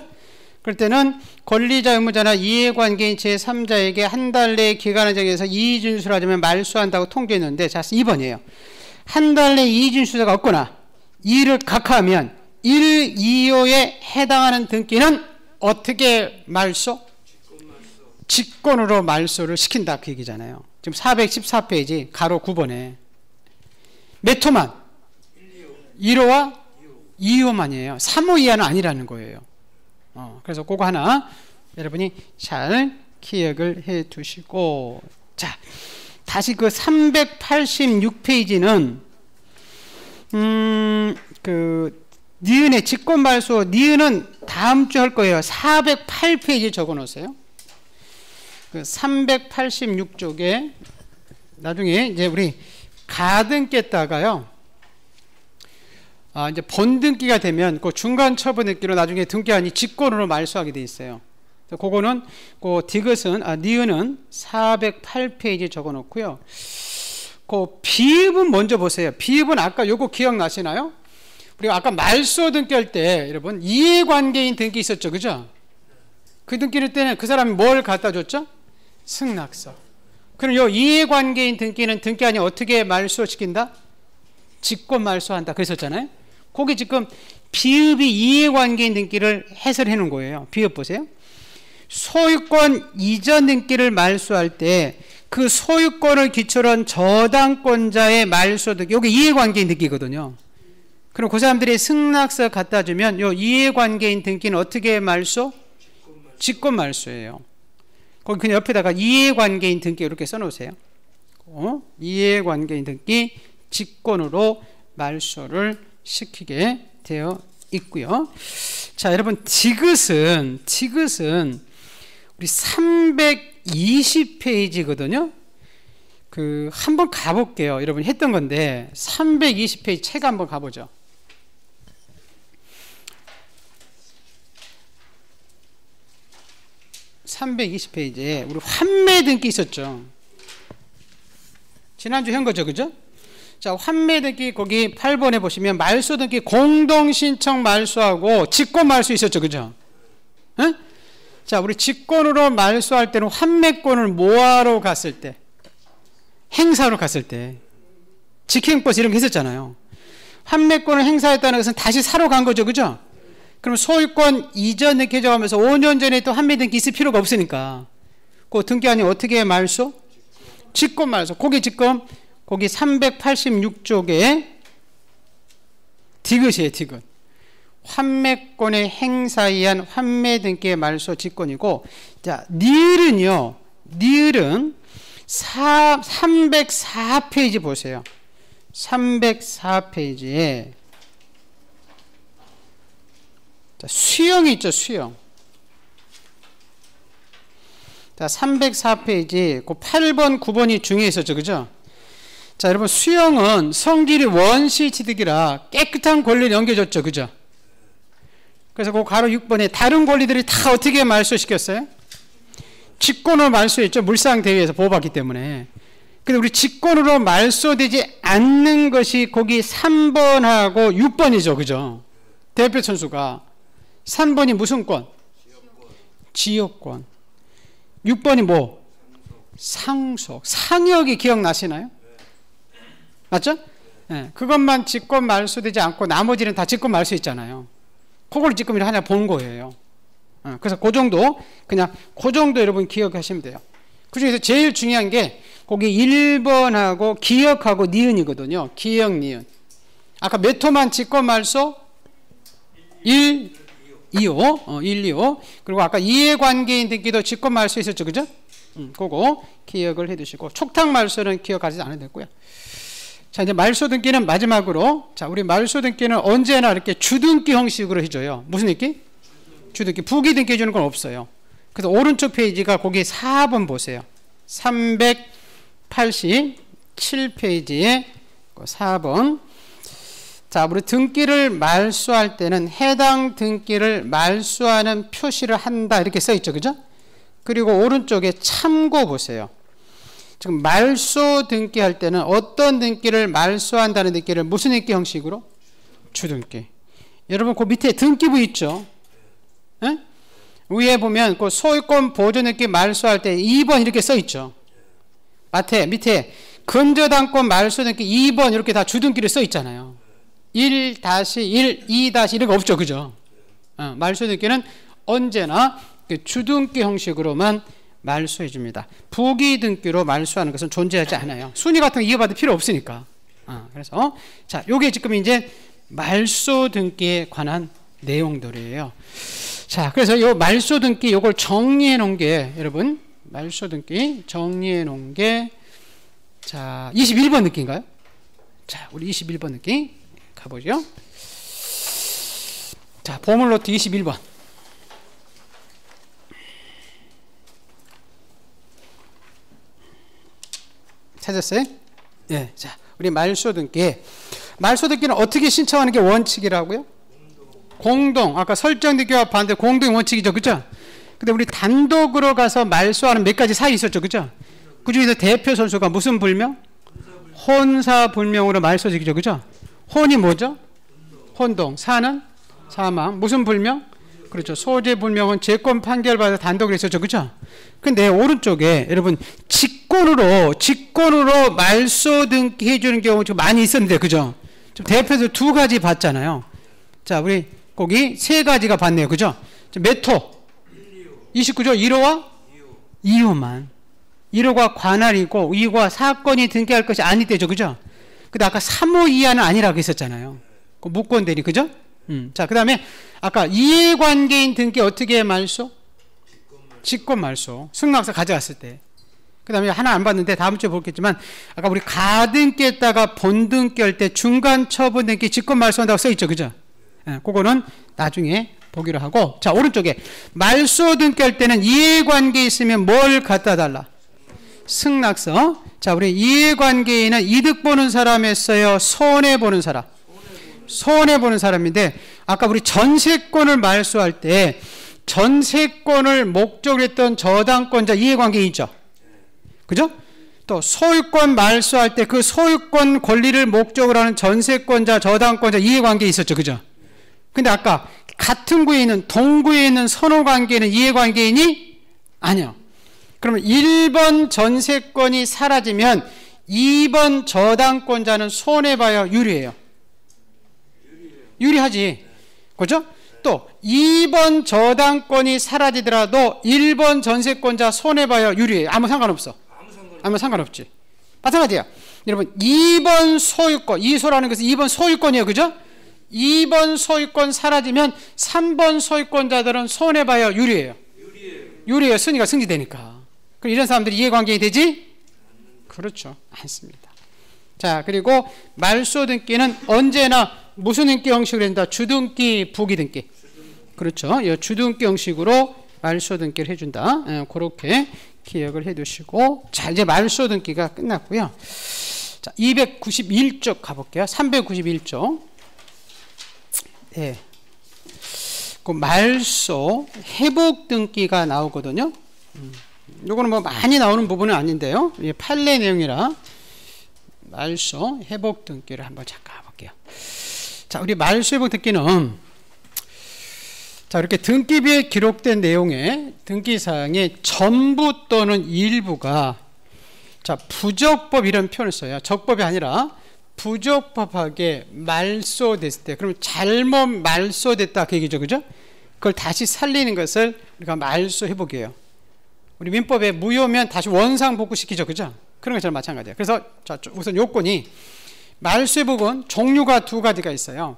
Speaker 1: 그럴 때는 권리자, 의무자나 이해관계인 제3자에게 한 달 내에 기간을 정해서 이의준수를 하자면 말소한다고 통지했는데, 자, 2번이에요. 한 달 내에 이의준수자가 없거나 이를 각하하면 1, 2호에 해당하는 등기는 어떻게 말소? 직권으로 말소를 시킨다 그 얘기잖아요. 지금 414페이지 가로 9번에 몇 호만? 1호와 2호만이에요. 3호 이하는 아니라는 거예요. 그래서 그거 하나 여러분이 잘 기억을 해 두시고, 자, 다시 그 386페이지는 그 니은의 직권 말소, 니은은 다음 주 할 거예요. 408페이지 적어 놓으세요. 그 386쪽에 나중에 이제 우리 가등기에다가요, 이제 본등기가 되면 그 중간 처분 등기로 나중에 등기안이 직권으로 말소하게 돼 있어요. 그래서 그거는 그 니은은 408페이지 적어 놓고요. 그 비읍은 먼저 보세요. 비읍은 아까 요거 기억나시나요? 우리가 아까 말소 등기할 때 여러분 이해관계인 등기 있었죠, 그죠? 그 등기를 때는 그 사람이 뭘 갖다 줬죠? 승낙서. 그럼 요 이해관계인 등기는 등기안이 어떻게 말소시킨다? 직권 말소한다 그랬었잖아요. 거기 지금 비읍이 이해관계인 등기를 해설해 놓은 거예요. 비읍 보세요. 소유권 이전 등기를 말소할 때 그 소유권을 기초로 한 저당권자의 말소 등기, 여기 이해관계인 등기거든요. 그럼 그 사람들이 승낙서 갖다 주면 요 이해관계인 등기는 어떻게 말소? 직권 말소예요. 거기 그냥 옆에다가 이해관계인 등기 이렇게 써놓으세요. 이해관계인 등기 직권으로 말소를 시키게 되어 있고요. 자, 여러분 디귿은 우리 320페이지거든요. 그 한번 가볼게요. 여러분 했던 건데 320페이지 책 한번 가보죠. (320페이지에) 우리 환매 등기 있었죠. 지난주 한 거죠, 그죠? 자, 환매 등기 거기 8번에 보시면 말소 등기 공동신청 말소하고 직권 말소 있었죠, 그죠? 응? 자, 우리 직권으로 말소할 때는 환매권을 뭐하러 갔을 때? 행사로 갔을 때. 직행버스 이런 거 했었잖아요. 환매권을 행사했다는 것은 다시 사러 간 거죠, 그죠? 그럼 소유권 이전 등기 개정하면서 5년 전에 또 환매 등기 있을 필요가 없으니까 그 등기안이 어떻게 말소? 직권 말소. 거기 지금 거기 386쪽에 디귿이에요, 디귿. 환매권의 행사에 의한 환매 등기의 말소 직권이고, 자, 니을은요, 니을은 304페이지 보세요. 304페이지에 자, 수형이 있죠, 수형. 자, 304페이지 그 8번, 9번이 중에 있었죠, 그죠? 자, 여러분 수형은 성질이 원시 취득이라 깨끗한 권리를 넘겨줬죠, 그죠? 그래서 그 가로 6번에 다른 권리들이 다 어떻게 말소시켰어요? 직권으로 말소했죠. 물상대위에서 보호받기 때문에. 근데 우리 직권으로 말소되지 않는 것이 거기 3번하고 6번이죠, 그죠? 대표 선수가 3번이 무슨 권? 지역권. 6번이 뭐? 상속. 상역이 기억나시나요? 맞죠? 예, 그것만 직권 말소되지 않고 나머지는 다 직권 말소 있잖아요. 그걸 지금 하나 본 거예요. 그래서 그 정도, 그냥 그 정도 여러분 기억하시면 돼요. 그 중에서 제일 중요한 게 거기 1번하고 기억하고 니은이거든요. 기억, 니은. 아까 몇 호만 직권 말소? 1, 2호. 1, 2호. 그리고 아까 이해관계인 등기도 직권 말소 있었죠. 그죠? 그거 기억을 해 두시고, 촉탁 말소는 기억하지 않아도 되고요. 자, 이제 말소 등기는 마지막으로, 자, 우리 말소 등기는 언제나 이렇게 주등기 형식으로 해줘요. 무슨 등기? 주등기. 부기 등기 해주는 건 없어요. 그래서 오른쪽 페이지가 거기 4번 보세요. 387페이지에 4번. 자, 우리 등기를 말소할 때는 해당 등기를 말소하는 표시를 한다. 이렇게 써 있죠. 그죠? 그리고 오른쪽에 참고 보세요. 지금 말소 등기할 때는 어떤 등기를 말소한다는 등기를 무슨 등기 형식으로? 주등기. 여러분 그 밑에 등기부 있죠? 에? 위에 보면 그 소유권 보존 등기 말소할 때 2번 이렇게 써 있죠. 밑에 근저당권 말소 등기 2번 이렇게 다 주등기를 써 있잖아요. 1-1, 2- 이런 거 없죠. 그죠? 말소 등기는 언제나 주등기 형식으로만 말소해 줍니다. 부기 등기로 말소하는 것은 존재하지 않아요. 순위 같은 거 이어받을 필요 없으니까. 그래서 자, 요게 지금 이제 말소 등기에 관한 내용들이에요. 자, 그래서 요 말소 등기 요걸 정리해 놓은 게 여러분 말소 등기 정리해 놓은 게 자, 21번 느낌인가요? 자, 우리 21번 느낌 가보죠. 자, 보물노트 21번. 찾았어요? 예. 자, 우리 말소 등기. 말소 등기는 어떻게 신청하는 게 원칙이라고요? 공동. 아까 설정 등기와 반대 공동 원칙이죠. 그죠? 근데 우리 단독으로 가서 말소하는 몇 가지 사유 있었죠. 그죠? 그 중에서 대표 선수가 무슨 불명? 혼사 불명으로 말소 등기죠. 그죠? 혼이 뭐죠? 혼동. 사는? 사망. 무슨 불명? 그렇죠. 소재 불명은 재권 판결받아서 단독으로 했었죠. 그죠? 근데 오른쪽에 여러분 직권으로 말소 등기 해주는 경우 좀 많이 있었는데, 그죠? 좀 대표에서 2가지 봤잖아요. 자, 우리 거기 3가지가 봤네요. 그죠? 몇 호? 29조 1호와 2호만. 1호가 관할이고 2호가 사건이 등기할 것이 아닐 때죠. 그죠? 근데 아까 3호 이하는 아니라고 했었잖아요. 그 무권대리. 그죠? 자, 그 다음에 아까 이해관계인 등기 어떻게 말소? 직권 말소. 승낙서 가져갔을 때. 그 다음에 하나 안 봤는데 다음 주에 보겠지만 아까 우리 가등기 했다가 본등기 할 때 중간 처분 등기 직권 말소한다고 써있죠. 그죠? 예, 그거는 나중에 보기로 하고. 자, 오른쪽에 말소 등기 할 때는 이해관계 있으면 뭘 갖다 달라? 승낙서. 자, 우리 이해관계인은 이득 보는 사람 했어요? 손해 보는 사람? 손해 보는 사람인데 아까 우리 전세권을 말소할 때 전세권을 목적으로 했던 저당권자 이해관계인 있죠. 그죠? 또 소유권 말소할 때 그 소유권 권리를 목적으로 하는 전세권자 저당권자 이해관계 있었죠. 그죠? 근데 아까 같은 구에 있는 동구에 있는 선호관계는 이해관계인이 아니요. 그러면 1번 전세권이 사라지면 2번 저당권자는 손해봐야 유리해요. 유리하지. 그죠? 또 2번 저당권이 사라지더라도 1번 전세권자 손해봐야 유리해요. 아무 상관없어. 아무 상관없지. 마찬가지야. 여러분 2번 소유권, 이소라는 것은 2번 소유권이에요. 그죠? 2번 소유권 사라지면 3번 소유권자들은 손해봐야 유리해요. 유리해요. 승리가 승리되니까. 그럼 이런 사람들이 이해관계이 되지? 그렇죠. 않습니다. 자, 그리고 말소 등기는 언제나 무슨 등기 형식으로 된다? 주등기, 부기 등기. 그렇죠. 이 주등기 형식으로 말소 등기를 해준다. 그렇게 기억을 해두시고. 자, 이제 말소 등기가 끝났고요. 자, 291쪽 가볼게요. 391쪽. 예. 그 말소 회복 등기가 나오거든요. 요거는 뭐 많이 나오는 부분은 아닌데요. 판례 내용이라 말소 회복 등기를 한번 잠깐 볼게요. 자, 우리 말소 회복 등기는 자, 이렇게 등기부에 기록된 내용의 등기사항의 전부 또는 일부가 자, 부적법 이런 표현을 써요. 적법이 아니라 부적법하게 말소됐을 때, 그러면 잘못 말소됐다 그 얘기죠, 그죠? 그걸 다시 살리는 것을 우리가 말소 회복이에요. 우리 민법에 무효면 다시 원상 복구시키죠, 그죠? 그런 것처럼 마찬가지예요. 그래서 자, 우선 요건이 말소 회복은 종류가 두 가지가 있어요.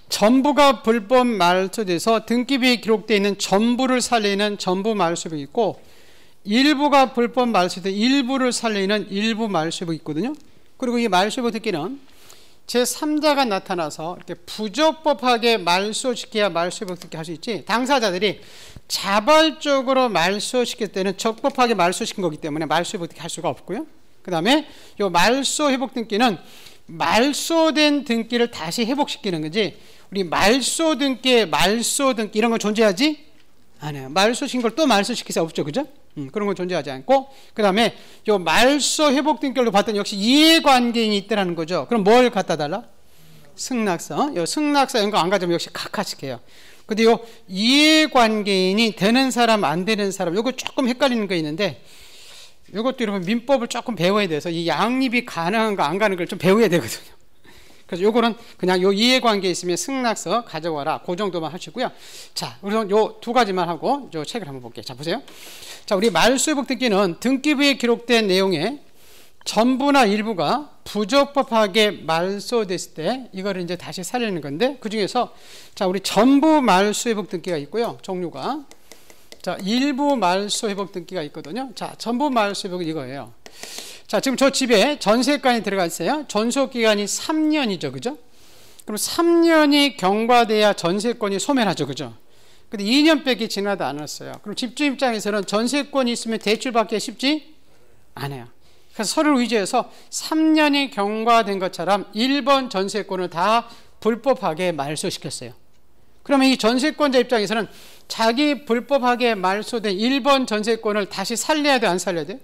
Speaker 1: 전부가 불법 말소돼서 등기부에 기록되어 있는 전부를 살리는 전부 말소 회복이 있고, 일부가 불법 말소돼 일부를 살리는 일부 말소 회복이 있거든요. 그리고 이 말소 회복 등기는 제3자가 나타나서 이렇게 부적법하게 말소시켜야 말소 회복 등기 할 수 있지, 당사자들이 자발적으로 말소시킬 때는 적법하게 말소시킨 거기 때문에 말소 회복 등기 할 수가 없고요. 그 다음에 이 말소 회복 등기는 말소된 등기를 다시 회복시키는 거지, 우리 말소 등기 이런 건 존재하지 않아요. 말소시킨 걸 또 말소시킬 수 없죠, 그죠? 그런 건 존재하지 않고, 그 다음에 요 말소 회복 등기를 봤더니 역시 이해관계인이 있다라는 거죠. 그럼 뭘 갖다 달라? 승낙서. 요 승낙서 이런 거 안 가지면 역시 각하시켜요. 근데 요 이해관계인이 되는 사람 안 되는 사람, 요거 조금 헷갈리는 거 있는데, 요것도 여러분 민법을 조금 배워야 돼서 이 양립이 가능한 거 안 가는 걸 좀 배워야 되거든요. 그래서 요거는 그냥 요 이해관계 있으면 승낙서 가져와라, 그 정도만 하시고요. 자, 우선 요 두 가지만 하고 요 책을 한번 볼게요. 자, 보세요. 자, 우리 말소 회복 등기는 등기부에 기록된 내용의 전부나 일부가 부적법하게 말소됐을 때 이거를 이제 다시 살리는 건데, 그 중에서 자, 우리 전부 말소 회복 등기가 있고요. 종류가 자, 일부 말소 회복 등기가 있거든요. 자, 전부 말소 회복은 이거예요. 자, 지금 저 집에 전세권이 들어가 있어요. 전속기간이 3년이죠, 그죠? 그럼 3년이 경과돼야 전세권이 소멸하죠, 그죠? 근데 2년밖에 지나도 않았어요. 그럼 집주 입장에서는 전세권이 있으면 대출받기 쉽지 않아요. 그래서 서로를 의지해서 3년이 경과된 것처럼 1번 전세권을 다 불법하게 말소시켰어요. 그러면 이 전세권자 입장에서는 자기 불법하게 말소된 1번 전세권을 다시 살려야 돼, 안 살려야 돼?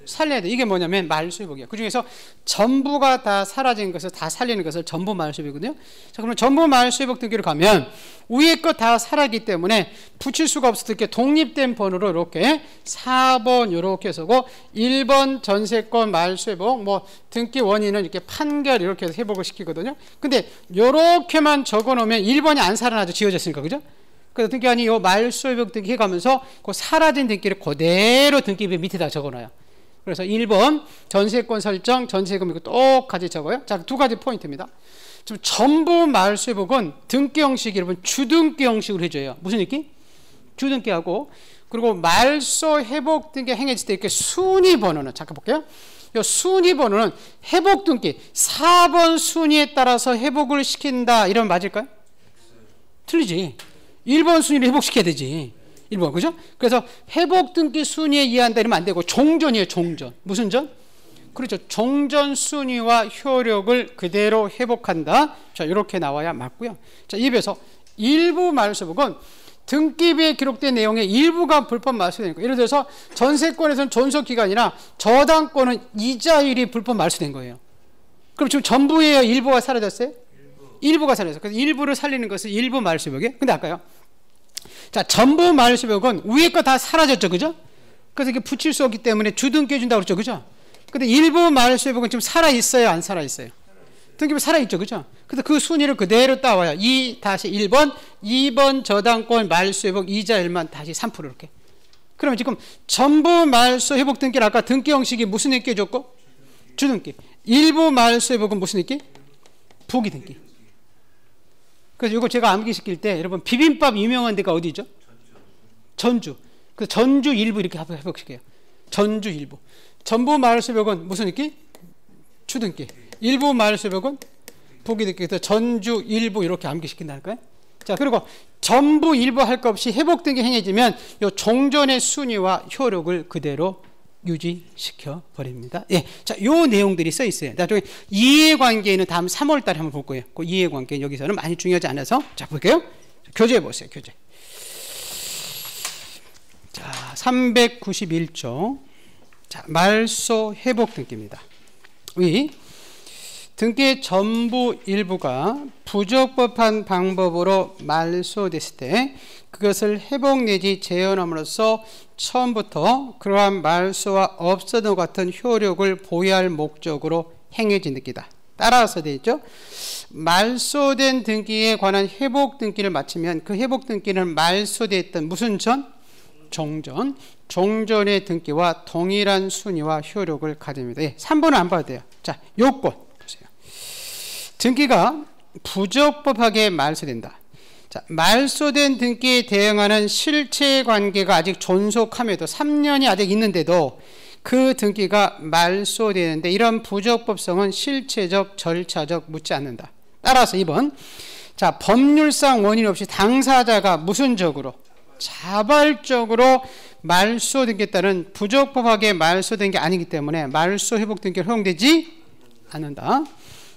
Speaker 1: 살려야 돼. 이게 뭐냐면 말소 회복이에요. 그 중에서 전부가 다 사라진 것을 다 살리는 것을 전부 말소 회복이거든요. 자, 그러면 전부 말소 회복 등기로 가면 위에 거 다 살았기 때문에 붙일 수가 없을 때 독립된 번호로 이렇게 4번 이렇게 쓰고, 1번 전세권 말소 회복, 뭐 등기 원인은 이렇게 판결 이렇게 해서 회복을 시키거든요. 근데 이렇게만 적어 놓으면 1번이 안 살아나죠. 지워졌으니까, 그죠? 그래서 등기관이 이 말소 회복 등기 해가면서 그 사라진 등기를 그대로 등기부 밑에다 적어 놔요. 그래서 1번 전세권 설정, 전세금 이거 똑같이 적어요. 자, 두 가지 포인트입니다. 지금 전부 말소 회복은 등기 형식이 여러분 주등기 형식으로 해줘요. 무슨 느낌? 주등기하고, 그리고 말소 회복 등기 행해질 때 이렇게 순위 번호는, 잠깐 볼게요. 이 순위 번호는 회복 등기 4번 순위에 따라서 회복을 시킨다 이러면 맞을까요? 틀리지. 1번 순위를 회복시켜야 되지. 1번, 그죠? 그래서 회복 등기 순위에 의한다 이러면 안 되고 종전이에요, 종전. 무슨 전? 그렇죠. 종전 순위와 효력을 그대로 회복한다. 자, 이렇게 나와야 맞고요. 자, 이에 비해서 일부 말소 회복은 등기부에 기록된 내용의 일부가 불법 말소된 거예요. 예를 들어서 전세권에서는 존속기간이나 저당권은 이자율이 불법 말소된 거예요. 그럼 지금 전부예요, 일부가 사라졌어요? 일부가 사라졌어요. 그래서 일부를 살리는 것은 일부 말소 회복이에요. 근데 아까요, 자, 전부 말소 회복은 위에 거 다 사라졌죠, 그죠? 그래서 이게 붙일 수 없기 때문에 주등기 해준다고 그랬죠, 그죠? 근데 일부 말소 회복은 지금 살아있어요, 안 살아있어요? 등기부 살아있죠, 그죠? 그래서 그 순위를 그대로 따와요. 2-1번, 2번 저당권 말소 회복 이자율만 다시 3% 이렇게. 그러면 지금 전부 말소 회복 등기를 아까 등기 형식이 무슨 등기 해줬고? 주등기. 일부 말소 회복은 무슨 등기? 부기 등기. 그래서 이거 제가 암기시킬 때 여러분 비빔밥 유명한 데가 어디죠? 전주. 그래서 전주 일부 이렇게 회복시켜요. 전주 일부. 전부 말소 회복은 무슨 등기? 주등기. 일부 말소 회복은 부기 등기. 그래서 전주 일부 이렇게 암기시킨다니까요. 자, 그리고 전부 일부 할 것 없이 회복 등기 행해지면 이 종전의 순위와 효력을 그대로 유지시켜 버립니다. 예, 자, 요 내용들이 써 있어요. 나중에 이해관계는 다음 3월 달에 한번 볼 거예요. 그 이해관계 여기서는 많이 중요하지 않아서 자, 볼게요. 교재 보세요. 교재. 자, 391조. 자, 말소 회복 등기입니다. 위 등기의 전부 일부가 부적법한 방법으로 말소됐을 때 그것을 회복 내지 재현함으로써 처음부터 그러한 말소와 없어도 같은 효력을 보유할 목적으로 행해진 등기다. 따라서 돼 있죠. 말소된 등기에 관한 회복 등기를 마치면 그 회복 등기는 말소됐던 무슨 전? 종전. 종전의 등기와 동일한 순위와 효력을 가집니다. 예, 3번은 안 봐도 돼요. 자, 요건 보세요. 등기가 부적법하게 말소된다. 자, 말소된 등기에 대응하는 실체 관계가 아직 존속함에도 3년이 아직 있는데도 그 등기가 말소되는데 이런 부적법성은 실체적, 절차적 묻지 않는다. 따라서 2번. 자, 법률상 원인 없이 당사자가 무슨 적으로? 자발적으로 말소 등기에 따른 부적법하게 말소된 게 아니기 때문에 말소 회복 등기를 허용되지 않는다.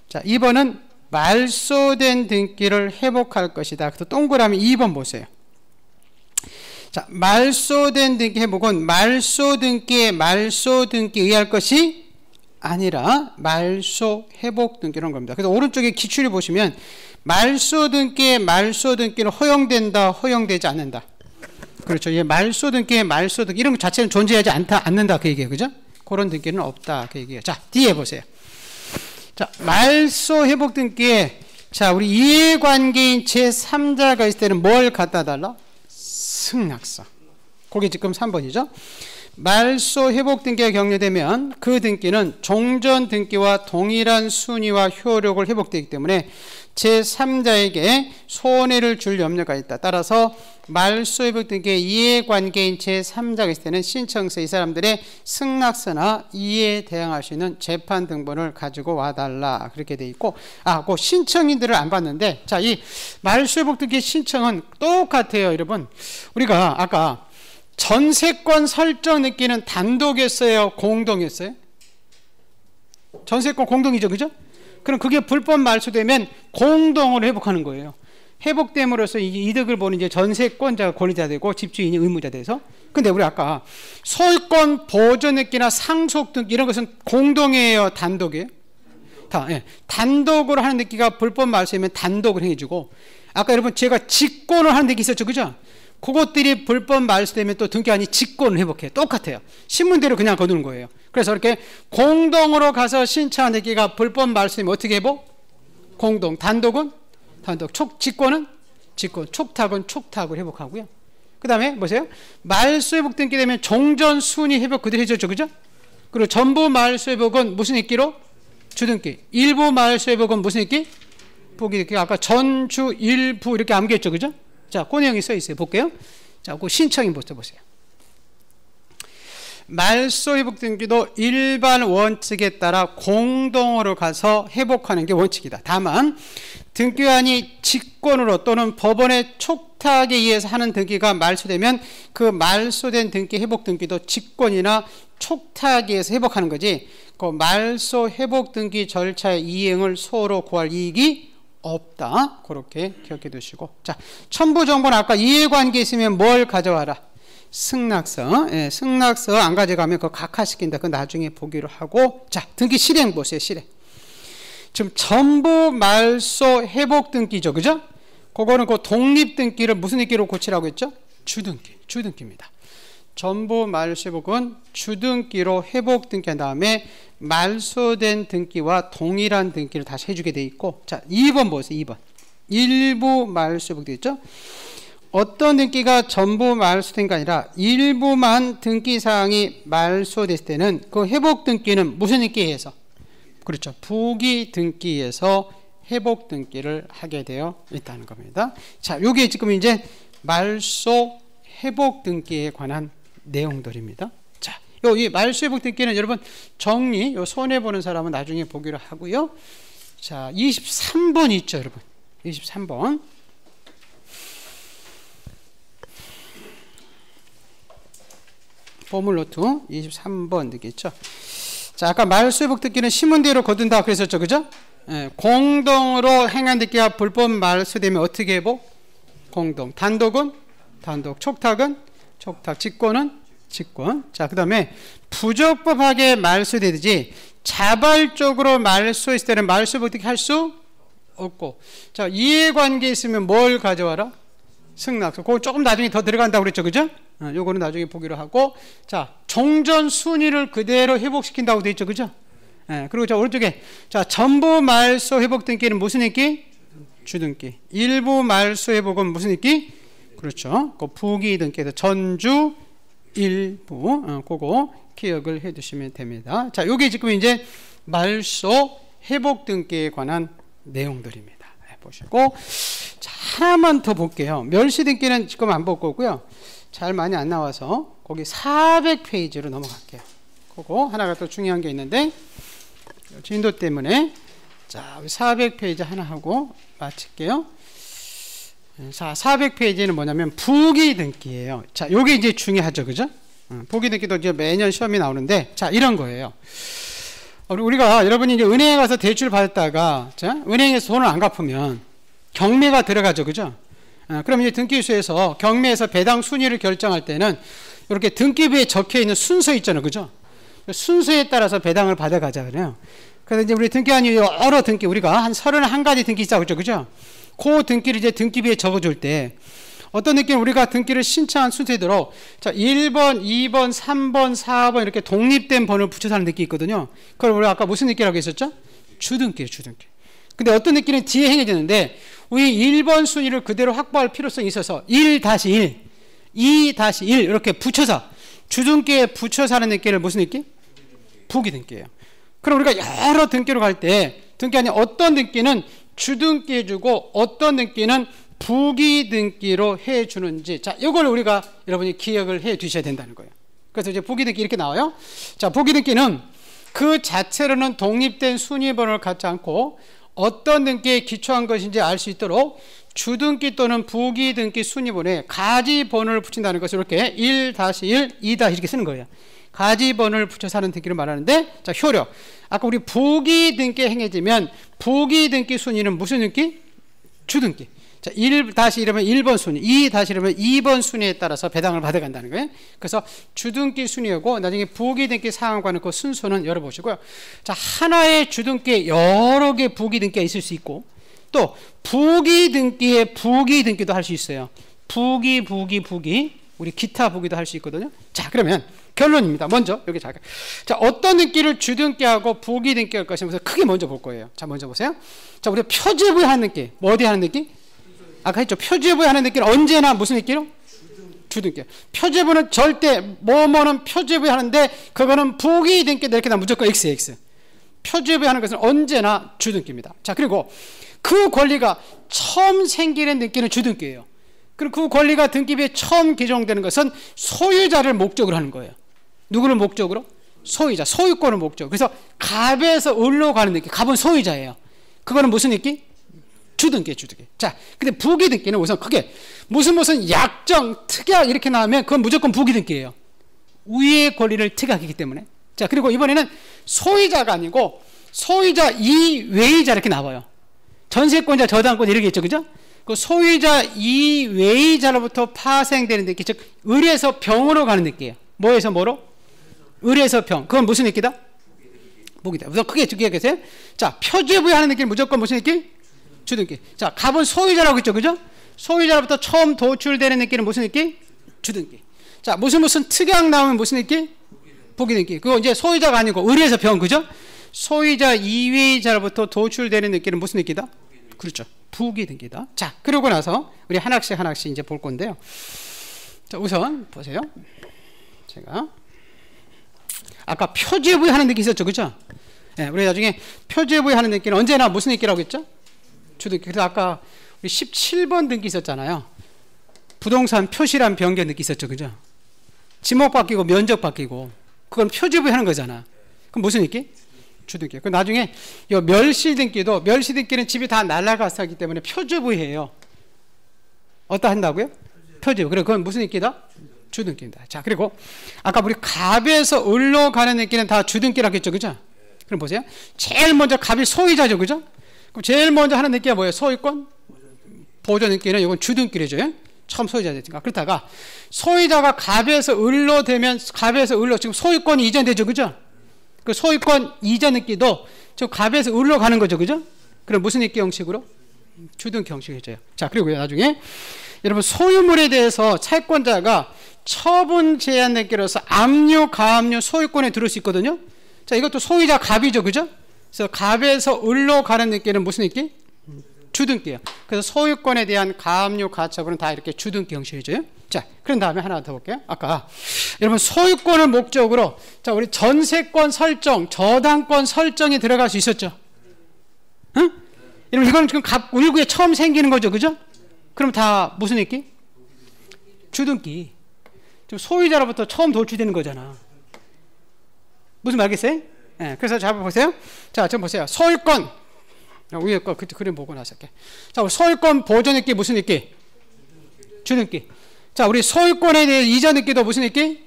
Speaker 1: 자, 2번은 말소된 등기를 회복할 것이다. 그래서 동그라미 2번 보세요. 자, 말소된 등기 회복은 말소 등기에 말소 등기에 의할 것이 아니라 말소 회복 등기라는 겁니다. 그래서 오른쪽에 기출을 보시면 말소 등기에 말소 등기는 허용된다, 허용되지 않는다. 그렇죠. 예, 말소 등기에 말소 등기 이런 것 자체는 존재하지 않는다 그 얘기예요. 그죠? 그런 등기는 없다 그 얘기예요. 자, 뒤에 보세요. 자, 말소 회복 등기에 자, 우리 이해관계인 제3자가 있을 때는 뭘 갖다 달라? 승낙서. 그게 지금 3번이죠. 말소 회복 등기가 격려되면 그 등기는 종전 등기와 동일한 순위와 효력을 회복되기 때문에 제3자에게 손해를 줄 염려가 있다. 따라서 말소 회복 등기의 이해관계인 제3자가 있을 때는 신청서 이 사람들의 승낙서나 이해에 대항할 수 있는 재판 등본을 가지고 와달라 그렇게 돼 있고, 그 신청인들을 안 봤는데, 자, 이 말소 회복 등기 신청은 똑같아요, 여러분. 우리가 아까 전세권 설정 등기는 단독이었어요, 공동이었어요? 전세권 공동이죠, 그죠? 그럼 그게 불법 말소되면 공동으로 회복하는 거예요. 회복됨으로써 이득을 보는 이제 전세권자가 권리자 되고 집주인이 의무자 돼서. 근데 우리 아까 소유권 보존 등기나 상속 등기 이런 것은 공동이에요, 단독이에요? 예. 단독으로 하는 등기가 불법 말소면 단독을 해주고, 아까 여러분 제가 직권을 하는 등기 있었죠, 그죠? 그것들이 불법 말소되면 또 등기 아니 직권을 회복해요. 똑같아요. 신문대로 그냥 거두는 거예요. 그래서 이렇게 공동으로 가서 신청한 등기가 불법 말소되면 어떻게 회복? 공동. 단독은? 단독. 직권은? 직권. 촉탁은 촉탁을 회복하고요. 그 다음에 보세요. 말소 회복 등기 되면 종전 순위 회복 그대로 해줬죠, 그죠? 그리고 전부 말소 회복은 무슨 등기로? 주등기. 일부 말소 회복은 무슨 등기? 부기등기. 아까 전주 일부 이렇게 암기했죠, 그죠? 자, 그 내용이 써 있어요. 볼게요. 자, 그 신청인 보세요. 말소 회복 등기도 일반 원칙에 따라 공동으로 가서 회복하는 게 원칙이다. 다만 등기관이 직권으로 또는 법원의 촉탁에 의해서 하는 등기가 말소되면 그 말소된 등기 회복 등기도 직권이나 촉탁에 의해서 회복하는 거지, 그 말소 회복 등기 절차의 이행을 소로 구할 이익이 없다. 그렇게 기억해 두시고, 자, 첨부 정보는 아까 이해관계 있으면 뭘 가져와라? 승낙서. 예, 승낙서 안 가져가면 그거 각하시킨다. 그거 나중에 보기로 하고, 자, 등기 실행 보세요. 실행. 지금 전부 말소 회복 등기죠, 그죠? 그거는 그 독립 등기를 무슨 등기로 고치라고 했죠? 주등기입니다. 전부 말소 회복은 주등기로 회복 등기한 다음에 말소된 등기와 동일한 등기를 다시 해주게 돼 있고, 자, 2번 보세요. 2번. 일부 말소 회복 되어 있죠? 어떤 등기가 전부 말소된 게 아니라 일부만 등기 사항이 말소됐을 때는 그 회복 등기는 무슨 등기에 의해서? 그렇죠. 부기 등기에서 회복 등기를 하게 되어 있다는 겁니다. 자, 요게 지금 이제 말소 회복 등기에 관한 내용들입니다. 자, 이 말소 회복 등기는 여러분 정리, 요 손해 보는 사람은 나중에 보기로 하고요. 자, 23번 있죠, 여러분. 23번. 보물노트 23번 되겠죠. 자, 아까 말소 회복 등기는 신문대로 거둔다 그랬었죠, 그죠? 예, 공동으로 행한 등기가 불법 말소되면 어떻게 회복? 공동. 단독은? 단독. 촉탁은? 촉탁. 직권은? 직권. 자, 그 다음에 부적법하게 말소되듯이 자발적으로 말소했을 때는 말소 회복 등기 할 수 없고, 자, 이해관계 있으면 뭘 가져와라? 승낙서. 그거 조금 나중에 더 들어간다고 그랬죠, 그죠? 요거는 나중에 보기로 하고, 자, 종전 순위를 그대로 회복시킨다고 돼 있죠, 그죠? 예, 그리고 저 오른쪽에 자 전부 말소 회복 등기는 무슨 등기? 주등기. 일부 말소 회복은 무슨 등기? 그렇죠. 그 부기 등기에서 전주 일부 그거 기억을 해두시면 됩니다. 자, 요게 지금 이제 말소 회복 등기에 관한 내용들입니다. 네, 보시고 자, 하나만 더 볼게요. 멸시 등기는 지금 안 볼 거고요. 잘 많이 안 나와서 거기 400페이지로 넘어갈게요. 그거 하나가 또 중요한 게 있는데 진도 때문에 자 400페이지 하나 하고 마칠게요. 자 400페이지는 뭐냐면 부기 등기예요. 자 요게 이제 중요하죠, 그죠? 부기 등기도 이제 매년 시험이 나오는데 자 이런 거예요. 우리가 여러분이 이제 은행에 가서 대출 받았다가 자 은행에서 돈을 안 갚으면 경매가 들어가죠, 그죠? 그럼 이제 등기소에서 경매에서 배당 순위를 결정할 때는 이렇게 등기부에 적혀 있는 순서 있잖아요, 그죠? 순서에 따라서 배당을 받아가잖아요. 그래서 이제 우리 등기한이 여러 등기 우리가 한 31가지 등기 있다고 그죠, 그죠? 그 등기를 이제 등기부에 적어줄 때 어떤 등기는 우리가 등기를 신청한 순서대로 자 1번, 2번, 3번, 4번 이렇게 독립된 번호를 붙여서 하는 등기 있거든요. 그걸 우리가 아까 무슨 등기라고 했었죠? 주등기예요, 주등기. 근데 어떤 등기는 뒤에 행해지는데 우리 1번 순위를 그대로 확보할 필요성이 있어서 1-1, 2-1 이렇게 붙여서 주등기에 붙여서 하는 등기를 무슨 등기? 부기 등기예요. 그럼 우리가 여러 등기로 갈 때 등기 안에 어떤 등기는 주등기 해주고 어떤 등기는 부기 등기로 해주는지 자 이걸 우리가 여러분이 기억을 해 두셔야 된다는 거예요. 그래서 이제 부기 등기 이렇게 나와요. 자 부기 등기는 그 자체로는 독립된 순위번호를 갖지 않고 어떤 등기에 기초한 것인지 알 수 있도록 주등기 또는 부기 등기 순위번호에 가지 번호를 붙인다는 것을 이렇게 1-1, 2- 이렇게 쓰는 거예요. 가지 번호를 붙여서 하는 등기를 말하는데 자 효력 아까 우리 부기 등기에 행해지면 부기 등기 순위는 무슨 등기? 주등기. 자 1-1이면 1번 순위 2-1이면 2번 순위에 따라서 배당을 받아간다는 거예요. 그래서 주등기 순위하고 나중에 부기 등기 사항과는 그 순서는 열어보시고요. 자 하나의 주등기에 여러 개 부기 등기가 있을 수 있고 또 부기 등기에 부기 등기도 할 수 있어요. 부기 우리 기타 부기도 할 수 있거든요. 자 그러면 결론입니다. 먼저 여기 자 어떤 등기를 주등기하고 부기 등기할 것인가 크게 먼저 볼 거예요. 자 먼저 보세요. 자 우리가 표제부에 하는 등기 뭐 어디 하는 등기? 아까 했죠. 표제부에 하는 등기는 언제나 무슨 등기로? 주등기. 표제부는 절대 뭐뭐는 표제부에 하는데 그거는 부기 등기 이렇게 나 무조건 X. 표제부에 하는 것은 언제나 주등기입니다. 자 그리고 그 권리가 처음 생기는 등기는 주등기예요. 그리고 그 권리가 등기부에 처음 기정되는 것은 소유자를 목적으로 하는 거예요. 누구를 목적으로? 소유자, 소유권을 목적으로. 그래서 갑에서 을로 가는 등기, 갑은 소유자예요. 그거는 무슨 등기? 주등기. 자, 근데 부기 등기는 우선 크게 무슨 약정, 특약 이렇게 나오면 그건 무조건 부기 등기예요. 위의 권리를 특약이기 때문에. 자, 그리고 이번에는 소유자가 아니고 소유자 이외의자 이렇게 나와요. 전세권자, 저당권 이렇게 있죠, 그죠? 그 소유자 이외의자로부터 파생되는 등기, 즉 을에서 병으로 가는 등기예요. 뭐에서 뭐로? 을에서 병. 그건 무슨 등기다? 부기다. 우선 크게 기억하세요. 자, 표제부에 하는 등기는 무조건 무슨 등기? 주등기. 자, 갑은 소유자라고 했죠, 그죠? 소유자로부터 처음 도출되는 등기는 무슨 등기? 주등기. 자, 무슨 특약 나오면 무슨 등기? 부기 등기. 그거 이제 소유자가 아니고 을에서 병, 그죠? 소유자 이외의자로부터 도출되는 등기는 무슨 등기다? 그렇죠. 부기 등기다. 자, 그러고 나서 우리 하나씩 이제 볼 건데요. 자, 우선 보세요. 제가 아까 표제부에 하는 등기 있었죠, 그죠? 네, 우리 나중에 표제부에 하는 등기는 언제나 무슨 등기라고 했죠? 주등기. 그래서 아까 우리 17번 등기 있었잖아요. 부동산 표시란 변경 등기 있었죠, 그죠? 지목 바뀌고 면적 바뀌고 그건 표제부에 하는 거잖아. 그럼 무슨 등기? 주등기. 그 나중에 이 멸시 등기는 집이 다 날아가서 하기 때문에 표제부에 해요. 어디다 한다고요? 표제부. 그래 그건 무슨 등기다? 주등기입니다. 자 그리고 아까 우리 갑에서 을로 가는 등기는 다 주등기라고 했죠, 그죠? 그럼 보세요. 제일 먼저 갑이 소유자죠, 그죠? 그럼 제일 먼저 하는 등기가 뭐예요? 소유권 보존 등기는 이건 주등기죠. 처음 소유자 됐으니까. 그렇다가 소유자가 갑에서 을로 되면 갑에서 을로 지금 소유권이 이전되죠, 그죠? 그 소유권 이전 등기도 저 갑에서 을로 가는 거죠, 그죠? 그럼 무슨 등기 형식으로? 주등기 형식이 해줘요. 자, 그리고 나중에 여러분 소유물에 대해서 채권자가 처분 제한 등기로서 압류, 가압류 소유권에 들을 수 있거든요. 자, 이것도 소유자 갑이죠. 그죠? 그래서 갑에서 을로 가는 느낌은 무슨 느낌? 주등기예요. 그래서 소유권에 대한 가압류 가처분은 다 이렇게 주등기 형식이죠. 자, 그런 다음에 하나 더 볼게요. 아까 여러분 소유권을 목적으로 자, 우리 전세권 설정, 저당권 설정이 들어갈 수 있었죠. 응? 여러분 이건 지금 갑 을구에 처음 생기는 거죠. 그죠? 그럼 다 무슨 느낌? 주등기. 지금 소유자로부터 처음 도출되는 거잖아. 무슨 말겠어요? 네, 그래서 잘 보세요. 자, 좀 보세요. 소유권 위에 거 그림 보고 나서 할게. 자, 우리 소유권 보존 느끼 무슨 느끼? 주등기. 자, 우리 소유권에 대해 이전 느끼도 무슨 느끼?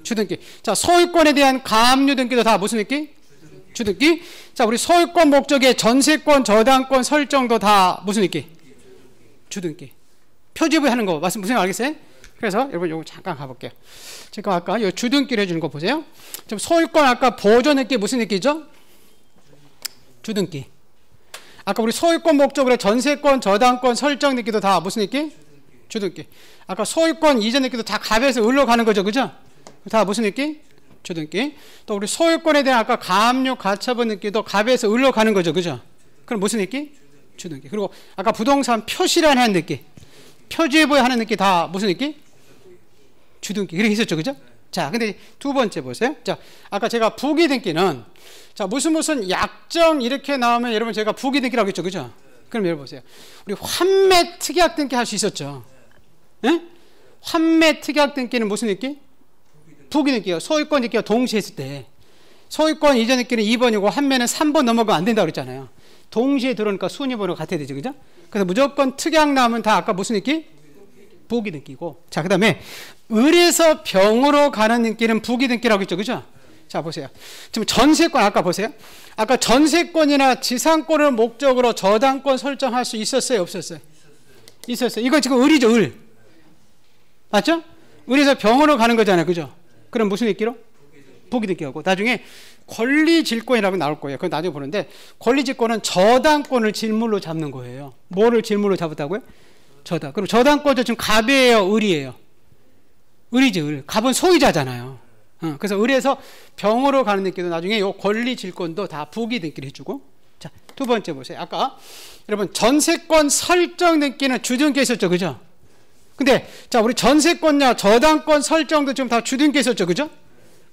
Speaker 1: 주등기. 자, 소유권에 대한 가압류 등기도 다 무슨 느끼? 주등기. 자, 우리 소유권 목적의 전세권, 저당권 설정도 다 무슨 느끼? 주등기. 표지부에 하는 거 무슨 알겠어요? 그래서 여러분 요거 잠깐 가볼게요. 지금 아까 이 주등기를 해주는 거 보세요. 지금 소유권 아까 보존 느끼 무슨 느끼죠? 주등기. 아까 우리 소유권 목적으로 전세권, 저당권 설정 느끼도 다 무슨 느끼? 주등기. 아까 소유권 이전 느끼도 다 갑에서 을로 가는 거죠. 그죠? 다 무슨 느끼? 주등기. 또 우리 소유권에 대한 아까 가압류 가처분 느끼도 갑에서 을로 가는 거죠. 그죠? 그럼 무슨 느끼? 주등기. 그리고 아까 부동산 표시라는 하는 느끼, 표지부에 하는 느끼 다 무슨 느끼? 주등기. 이렇게 있었죠. 그죠? 자, 근데 두 번째 보세요. 자, 아까 제가 부기등기는 자, 무슨 약정 이렇게 나오면 여러분 제가 부기등기라고 했죠. 그죠? 그럼 여러분 보세요. 우리 환매 특약 등기 할 수 있었죠. 예? 환매 특약 등기는 무슨 느끼? 부기등기요. 소유권 등기가 동시에 했을 때 소유권 이전 등기는 2번이고 환매는 3번 넘어가면 안 된다고 그랬잖아요. 동시에 들어오니까 순위번호가 같아야 되죠. 그죠? 그래서 무조건 특약 나오면 다 아까 무슨 느끼? 부기등기고. 자, 그 다음에 을에서 병으로 가는 등기는 부기등기라고 했죠. 그죠? 자, 보세요. 지금 전세권 아까 보세요. 아까 전세권이나 지상권을 목적으로 저당권 설정할 수 있었어요? 없었어요? 있었어요. 이건 지금 을이죠. 을. 맞죠? 을에서 병으로 가는 거잖아요. 그죠? 그럼 무슨 느끼로? 부기등기하고. 나중에 권리질권이라고 나올 거예요. 그건 나중에 보는데 권리질권은 저당권을 질물로 잡는 거예요. 뭐를 질물로 잡았다고요? 저당. 그럼 저당권도 지금 갑이에요? 을이에요? 을이지. 을. 갑은 소유자잖아요. 그래서 을에서 병으로 가는 등기도 나중에 요 권리질권도 다 부기등기를 해주고. 자, 두 번째 보세요. 아까 여러분 전세권 설정 등기는 주등기 했었죠. 그죠? 근데 자, 우리 전세권이나 저당권 설정도 지금 다 주등기 했었죠. 그죠?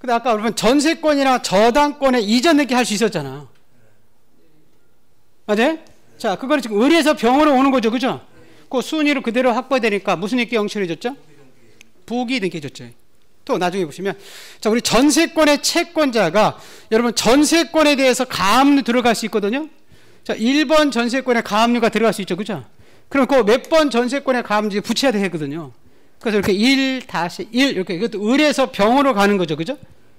Speaker 1: 근데 아까 여러분 전세권이나 저당권에 이전 등기 할 수 있었잖아. 맞아요? 자, 그거는 지금 을에서 병으로 오는 거죠. 그죠? 그 순위로 그대로 확보되니까 무슨 등기 형식해줬죠? 부기등기 해줬죠. 또 나중에 보시면 자, 우리 전세권의 채권자가 여러분 전세권에 대해서 가압류 들어갈 수 있거든요. 자, 1번 전세권에 가압류가 들어갈 수 있죠. 그죠? 그럼 그 몇 번 전세권에 가압류 붙여야 되거든요. 그래서 이렇게 1-1 이렇게 이것도 을에서 병으로 가는 거죠. 그죠?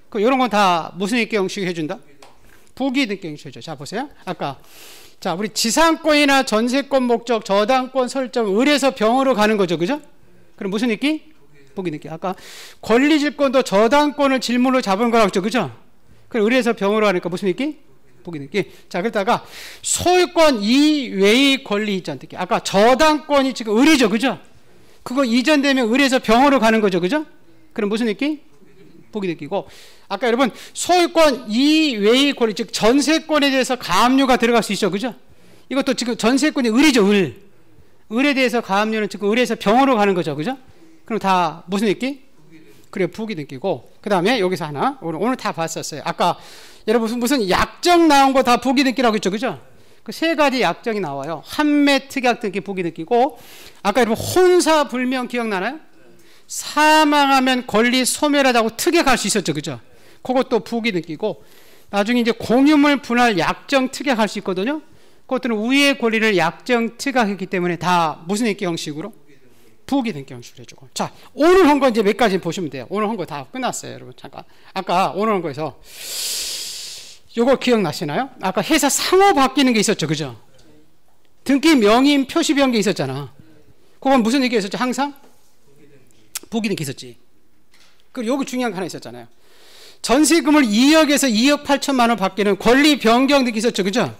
Speaker 1: 그 이런 건 다 무슨 등기 형식 해준다? 부기등기 형식이죠. 자, 보세요. 아까 자, 우리 지상권이나 전세권 목적 저당권 설정 을에서 병으로 가는 거죠. 그죠? 그럼 무슨 느낌? 부기등기. 아까 권리질권도 저당권을 질문으로 잡은 거라고 했죠. 그죠? 그럼 을에서 병으로 하니까 무슨 느낌? 부기등기. 자, 그러다가 소유권 이외의 권리 이전 등기. 아까 저당권이 지금 을이죠. 그죠? 그거 이전되면 을에서 병으로 가는 거죠. 그죠? 그럼 무슨 느낌? 부기등기고. 아까 여러분 소유권 이외의 권리, 즉 전세권에 대해서 가압류가 들어갈 수 있죠. 그죠? 이것도 지금 전세권이 을이죠. 을. 을에 대해서 가압류는 지금 을에서 병으로 가는 거죠. 그죠? 그럼 다 무슨 느낌? 그래, 부기등기고. 그 다음에 여기서 하나 오늘 다 봤었어요. 아까 여러분 무슨 약정 나온 거 다 부기등기라고 했죠. 그죠? 그 세 가지 약정이 나와요. 환매 특약 등기 부기등기고. 아까 여러분 혼사불명 기억나나요? 사망하면 권리 소멸하다고 특약할 수 있었죠. 그죠? 그것도 부기등기고. 나중에 이제 공유물 분할 약정 특약할 수 있거든요. 그것들은 우위의 권리를 약정 특약했기 때문에 다 무슨 등기 형식으로? 부기등기 형식으로 해주고. 자, 오늘 한 거 이제 몇 가지 보시면 돼요. 오늘 한 거 다 끝났어요. 여러분 잠깐. 아까 오늘 한 거에서 요거 기억나시나요? 아까 회사 상호 바뀌는 게 있었죠. 그죠? 등기 명의인 표시 변경이 있었잖아. 그건 무슨 얘기가 있었죠? 항상? 부기등기 있었지. 그리고 요거 중요한 거 하나 있었잖아요. 전세금을 2억에서 2억 8천만 원 바뀌는 권리 변경 등기 있었죠. 그죠?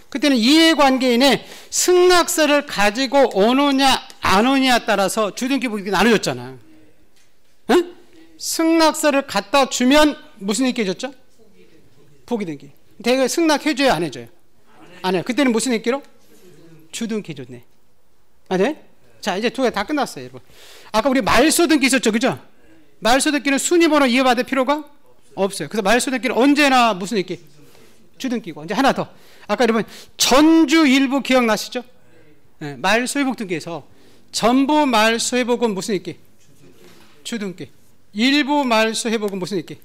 Speaker 1: 그때는 이해관계인의 승낙서를 가지고 오느냐 안 오느냐에 따라서 주등기 부기등기 나눠줬잖아요. 응? 승낙서를 갖다 주면 무슨 얘기 해줬죠? 부기등기. 대개 승낙해줘요, 안 해줘요? 안 해요. 그때는 무슨 등기로? 주등기 줬네. 맞아요? 자, 이제 두 개 다 끝났어요, 여러분. 아까 우리 말소등기 있었죠, 그죠? 말소등기는 순위번호 이어받을 필요가 없어요. 그래서 말소등기는 언제나 무슨 등기? 주등기고. 이제 하나 더. 아까 여러분 전주 일부 기억나시죠? 네, 말소회복등기에서 전부 말소회복은 무슨 등기? 주등기. 일부 말소회복은 무슨 등기?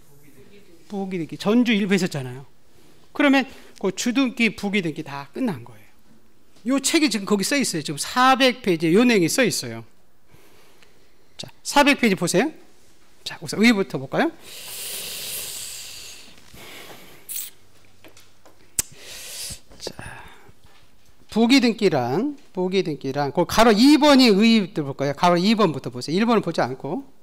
Speaker 1: 부기등기. 전주 일부 했었잖아요. 그러면 그 주등기, 부기등기 다 끝난 거예요. 요 책이 지금 거기 써 있어요. 지금 400페이지에 요 내용이 써 있어요. 자, 400페이지 보세요. 자, 우선 의부터 볼까요? 자, 부기등기란 그 가로 2번이 의부터 볼까요? 가로 2번부터 보세요. 1번을 보지 않고.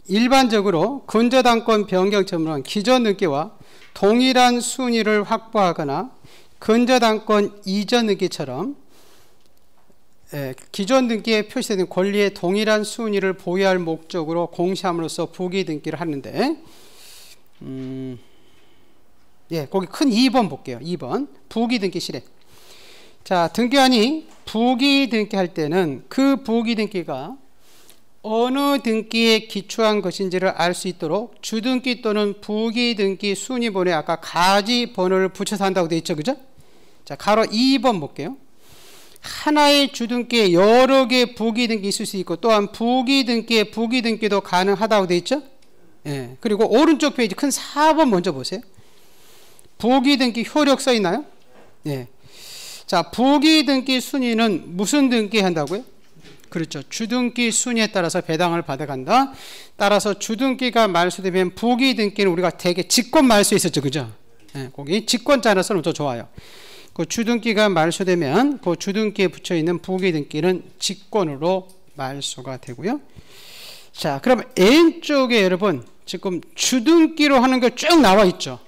Speaker 1: 일반적으로 근저당권 변경 처분은 기존 등기와 동일한 순위를 확보하거나 근저당권 이전 등기처럼 기존 등기에 표시된 권리의 동일한 순위를 보유할 목적으로 공시함으로써 부기등기를 하는데 거기 큰 2번 볼게요. 2번 부기등기 실행. 자, 등기관이 부기등기 할 때는 그 부기등기가 어느 등기에 기초한 것인지를 알 수 있도록 주등기 또는 부기등기 순위번호에 아까 가지 번호를 붙여서 한다고 되어 있죠, 그죠? 자, 가로 2번 볼게요. 하나의 주등기에 여러 개의 부기등기 있을 수 있고 또한 부기등기에 부기등기도 가능하다고 되어 있죠? 예. 그리고 오른쪽 페이지 큰 4번 먼저 보세요. 부기등기 효력 써 있나요? 예. 자, 부기등기 순위는 무슨 등기 한다고요? 그렇죠. 주등기 순위에 따라서 배당을 받아간다. 따라서 주등기가 말소되면 부기등기는 우리가 대개 직권 말소 있었죠, 그죠? 예, 거기 직권자로 써놓으면 더 좋아요. 그 주등기가 말소되면 그 주등기에 붙여 있는 부기등기는 직권으로 말소가 되고요. 자, 그럼 N쪽에 여러분 지금 주등기로 하는 게 쭉 나와 있죠.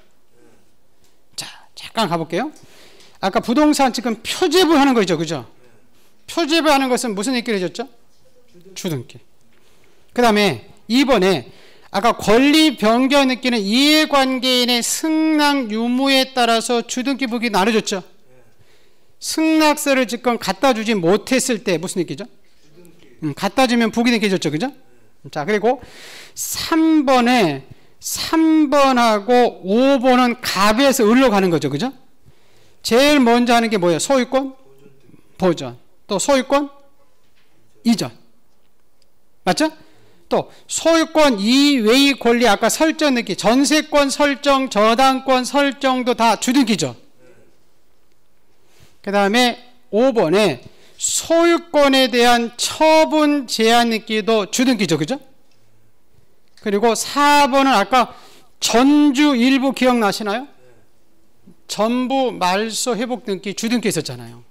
Speaker 1: 자, 잠깐 가볼게요. 아까 부동산 지금 표제부 하는 거 있죠, 그죠? 표제부 하는 것은 무슨 등기를 해줬죠? 주등기. 그 다음에 2번에 아까 권리 변경 등기는 이해관계인의 승낙 유무에 따라서 주등기 부기 나눠줬죠. 승낙서를 지금 갖다 주지 못했을 때 무슨 등기죠? 갖다 주면 부기 등기 해줬죠, 그죠? 자, 그리고 3번에 3번하고 5번은 갑에서 을로 가는 거죠, 그죠? 제일 먼저 하는 게 뭐예요? 소유권 보전. 또 소유권 이전. 맞죠? 또 소유권 이외의 권리 아까 설정 등기 전세권 설정 저당권 설정도 다 주등기죠. 그 다음에 5번에 소유권에 대한 처분 제한 등기도 주등기죠, 그죠? 그리고 4번은 아까 전주 일부 기억나시나요? 전부 말소 회복 등기 주등기 있었잖아요,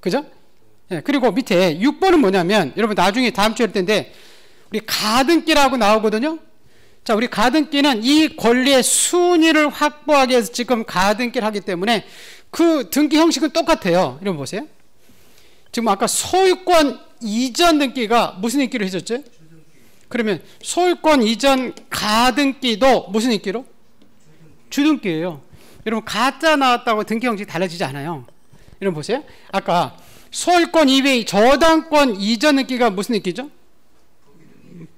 Speaker 1: 그죠? 예, 그리고 밑에 6번은 뭐냐면 여러분 나중에 다음 주에 할 텐데 우리 가등기라고 나오거든요. 자, 우리 가등기는 이 권리의 순위를 확보하기 위해서 지금 가등기를 하기 때문에 그 등기 형식은 똑같아요. 여러분 보세요. 지금 아까 소유권 이전 등기가 무슨 등기로 했었죠? 그러면 소유권 이전 가등기도 무슨 등기로? 주등기예요. 여러분 가짜 나왔다고 등기 형식이 달라지지 않아요. 여러분 보세요. 아까 소유권 이외의 저당권 이전 등기가 무슨 등기죠?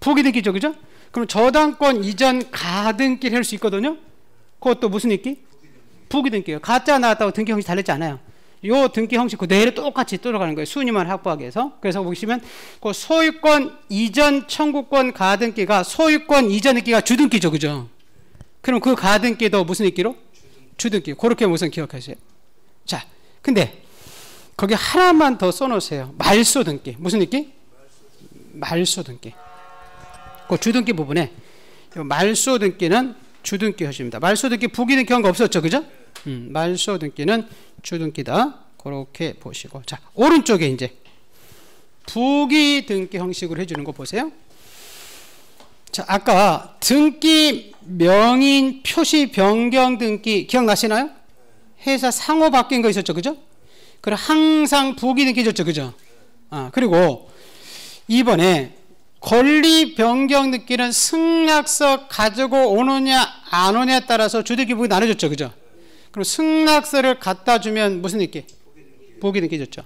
Speaker 1: 부기 등기죠, 그죠? 그럼 저당권 이전 가등기를 할 수 있거든요. 그것도 무슨 등기? 부기 등기예요. 가짜 나왔다고 등기 형식 다르지 않아요. 요 등기 형식 그대로 똑같이 들어가는 거예요. 순위만 확보하기 위해서. 그래서 보시면 그 소유권 이전 청구권 가등기가 소유권 이전 등기가 주등기죠, 그죠? 그럼 그 가등기도 무슨 등기로? 주등기. 그렇게 우선 기억하세요. 자, 근데 거기 하나만 더 써놓으세요. 말소 등기. 무슨 등기? 말소 등기. 그 주등기 부분에 말소 등기는 주등기 하십니다. 말소 등기 부기 등기 한 거 없었죠, 그죠? 말소 등기는 주등기다. 그렇게 보시고, 자, 오른쪽에 이제 부기 등기 형식으로 해주는 거 보세요. 자, 아까 등기 명인 표시 변경 등기 기억나시나요? 회사 상호 바뀐 거 있었죠, 그죠? 그럼 항상 부기 등기 줬죠, 그죠? 그리고 이번에 권리 변경 느끼는 승낙서 가지고 오느냐 안 오느냐에 따라서 주등기 부기 나눠졌죠. 그죠? 그럼 승낙서를 갖다 주면 무슨 느끼? 부기 느끼졌죠.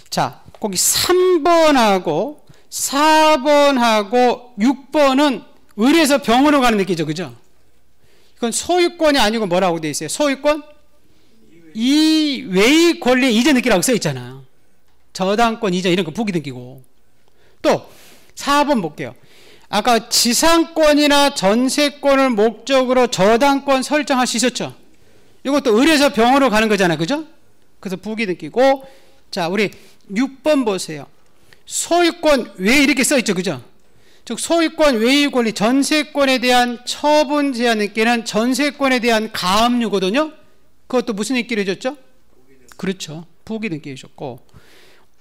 Speaker 1: 자, 거기 3번하고 4번하고 6번은 을에서 병으로 가는 느끼죠. 그죠? 이건 소유권이 아니고 뭐라고 돼 있어요? 소유권? 이외의 권리 이전 느끼라고 써 있잖아요. 저당권 이전 이런 거 부기 느끼고. 또 4번 볼게요. 아까 지상권이나 전세권을 목적으로 저당권 설정할 수 있었죠. 이것도 을에서 병으로 가는 거잖아요. 그죠? 그래서 부기 느끼고. 자, 우리 6번 보세요. 소유권 외 이렇게 써 있죠. 그죠? 즉 소유권 외의 권리 전세권에 대한 처분 제한 느끼는 전세권에 대한 가압류거든요. 그것도 무슨 느끼를 해줬죠? 그렇죠. 부기 느끼 해줬고.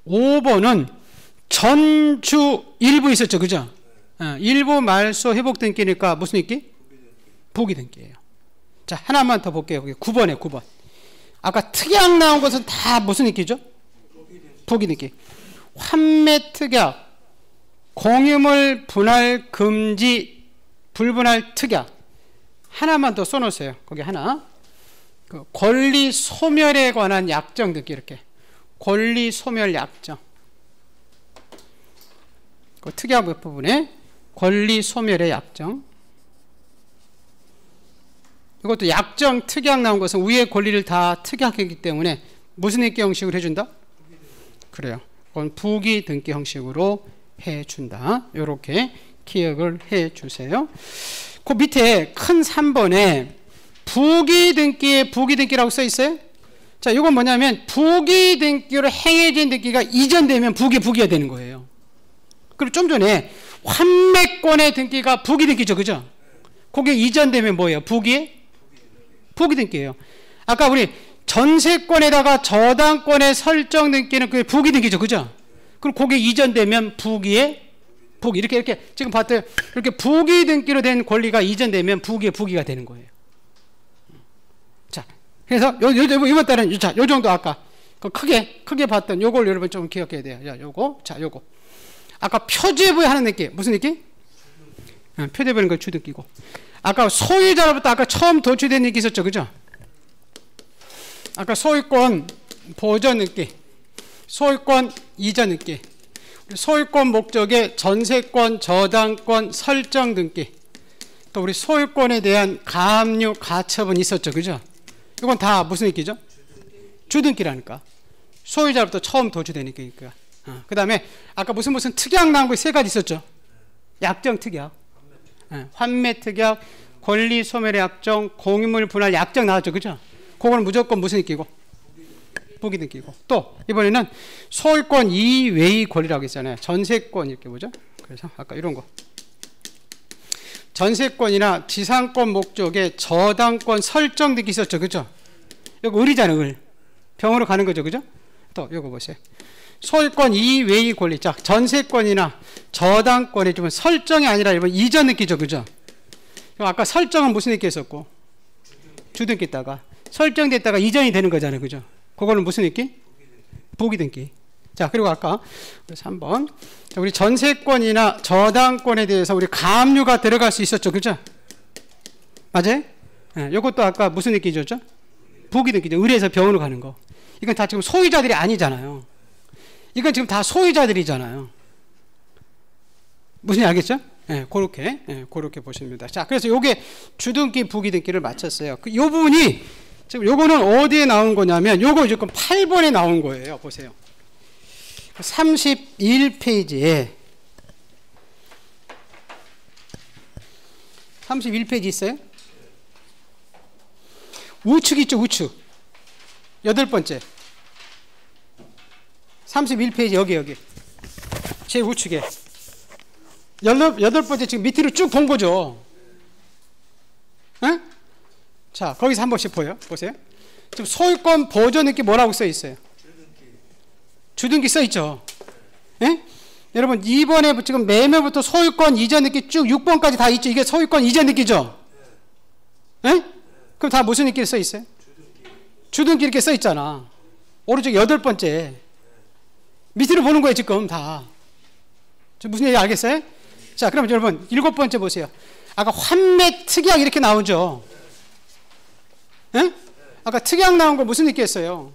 Speaker 1: 5번은 전주 일부 있었죠. 그죠? 일부 말소 회복 등기니까 무슨 등기? 부기 등기예요. 자, 하나만 더 볼게요. 9번에 9번. 아까 특약 나온 것은 다 무슨 등기죠? 부기 등기. 환매 특약, 공유물 분할 금지, 불분할 특약. 하나만 더 써놓으세요. 거기 하나. 그 권리 소멸에 관한 약정 등기 이렇게. 권리 소멸 약정. 그 특약 부분에 권리 소멸의 약정. 이것도 약정 특약 나온 것은 위의 권리를 다 특약했기 때문에 무슨 등기 형식으로 해준다? 그래요. 그건 부기 등기 형식으로 해준다. 이렇게 기억을 해주세요. 그 밑에 큰 3번에 부기 등기에 부기 등기라고 써 있어요. 자, 이건 뭐냐면 부기 등기로 행해진 등기가 이전되면 부기가 되는 거예요. 그리고 좀 전에 환매권의 등기가 부기 등기죠. 그죠? 그게 이전되면 뭐예요? 부기 등기예요. 아까 우리 전세권에다가 저당권의 설정 등기는 그게 부기 등기죠. 그죠? 그럼 그게 이전되면 부기 이렇게 지금 봤더니 이렇게 부기 등기로 된 권리가 이전되면 부기가 되는 거예요. 자, 그래서 이번 달은 자, 요 정도 아까 크게 봤던 요걸 여러분 좀 기억해야 돼요. 자, 요거. 아까 표제부에 하는 느낌 무슨 느낌? 표제부는 거 주등기고. 아까 소유자로부터 아까 처음 도출된 느낌 있었죠. 그죠? 아까 소유권 보전 느낌, 소유권 이전 느낌, 소유권 목적의 전세권, 저당권 설정 등기, 또 우리 소유권에 대한 가압류, 가처분 있었죠. 그죠? 이건 다 무슨 느끼죠? 주등기라니까. 소유자로부터 처음 도출된 느끼니까. 그 다음에 아까 무슨 특약 나온 거 세 가지 있었죠. 약정 특약, 환매 특약, 권리 소멸의 약정, 공유물 분할 약정 나왔죠. 그죠? 그거는 무조건 무슨 느끼고? 부기 등기고. 또 이번에는 소유권 이외의 권리라고 했잖아요. 전세권 이렇게 보죠. 그래서 아까 이런 거. 전세권이나 지상권 목적의 저당권 설정 등기 있었죠. 그죠? 이거 을이잖아요. 을. 병으로 가는 거죠. 그죠? 또 이거 보세요. 소유권 이외의 권리. 자, 전세권이나 저당권의 좀 설정이 아니라 이번 이전 느끼죠. 그죠? 아까 설정은 무슨 느끼 했었고? 주등기 있다가 설정됐다가 이전이 되는 거잖아요. 그죠? 그거는 무슨 느낌? 부기 등기. 자, 그리고 아까 3번. 우리 전세권이나 저당권에 대해서 우리 가압류가 들어갈 수 있었죠. 그죠? 맞아요? 이것도 아까 무슨 느끼죠? 부기 등기죠. 을에서 병으로 가는 거. 이건 다 지금 소유자들이 아니잖아요. 이건 지금 다 소유자들이잖아요. 무슨 알겠죠? 그렇게 보십니다. 자, 그래서 요게 주등기, 부기 등기를 마쳤어요. 요 부분이 지금 요거는 어디에 나온 거냐면 요거 지금 8번에 나온 거예요. 보세요. 31페이지에 31페이지 있어요? 우측 있죠, 우측. 8번째. 31페이지 여기. 제일 우측에. 8번째 지금 밑으로 쭉 본 거죠. 자, 거기서 한 번씩 보세요. 지금 소유권 보존 느낌 뭐라고 써 있어요? 주등기 써 있죠. 여러분 2번에 지금 매매부터 소유권 이전 느낌 쭉 6번까지 다 있죠. 이게 소유권 이전 느끼죠. 그럼 다 무슨 느낌 써 있어요? 주등기 이렇게 써 있잖아. 오른쪽 8번째. 밑으로 보는 거예요 지금 다. 무슨 얘기 알겠어요? 자, 그럼 여러분 7번째 보세요. 아까 환매 특약 이렇게 나오죠. 예? 아까 특약 나온 거 무슨 얘기했어요?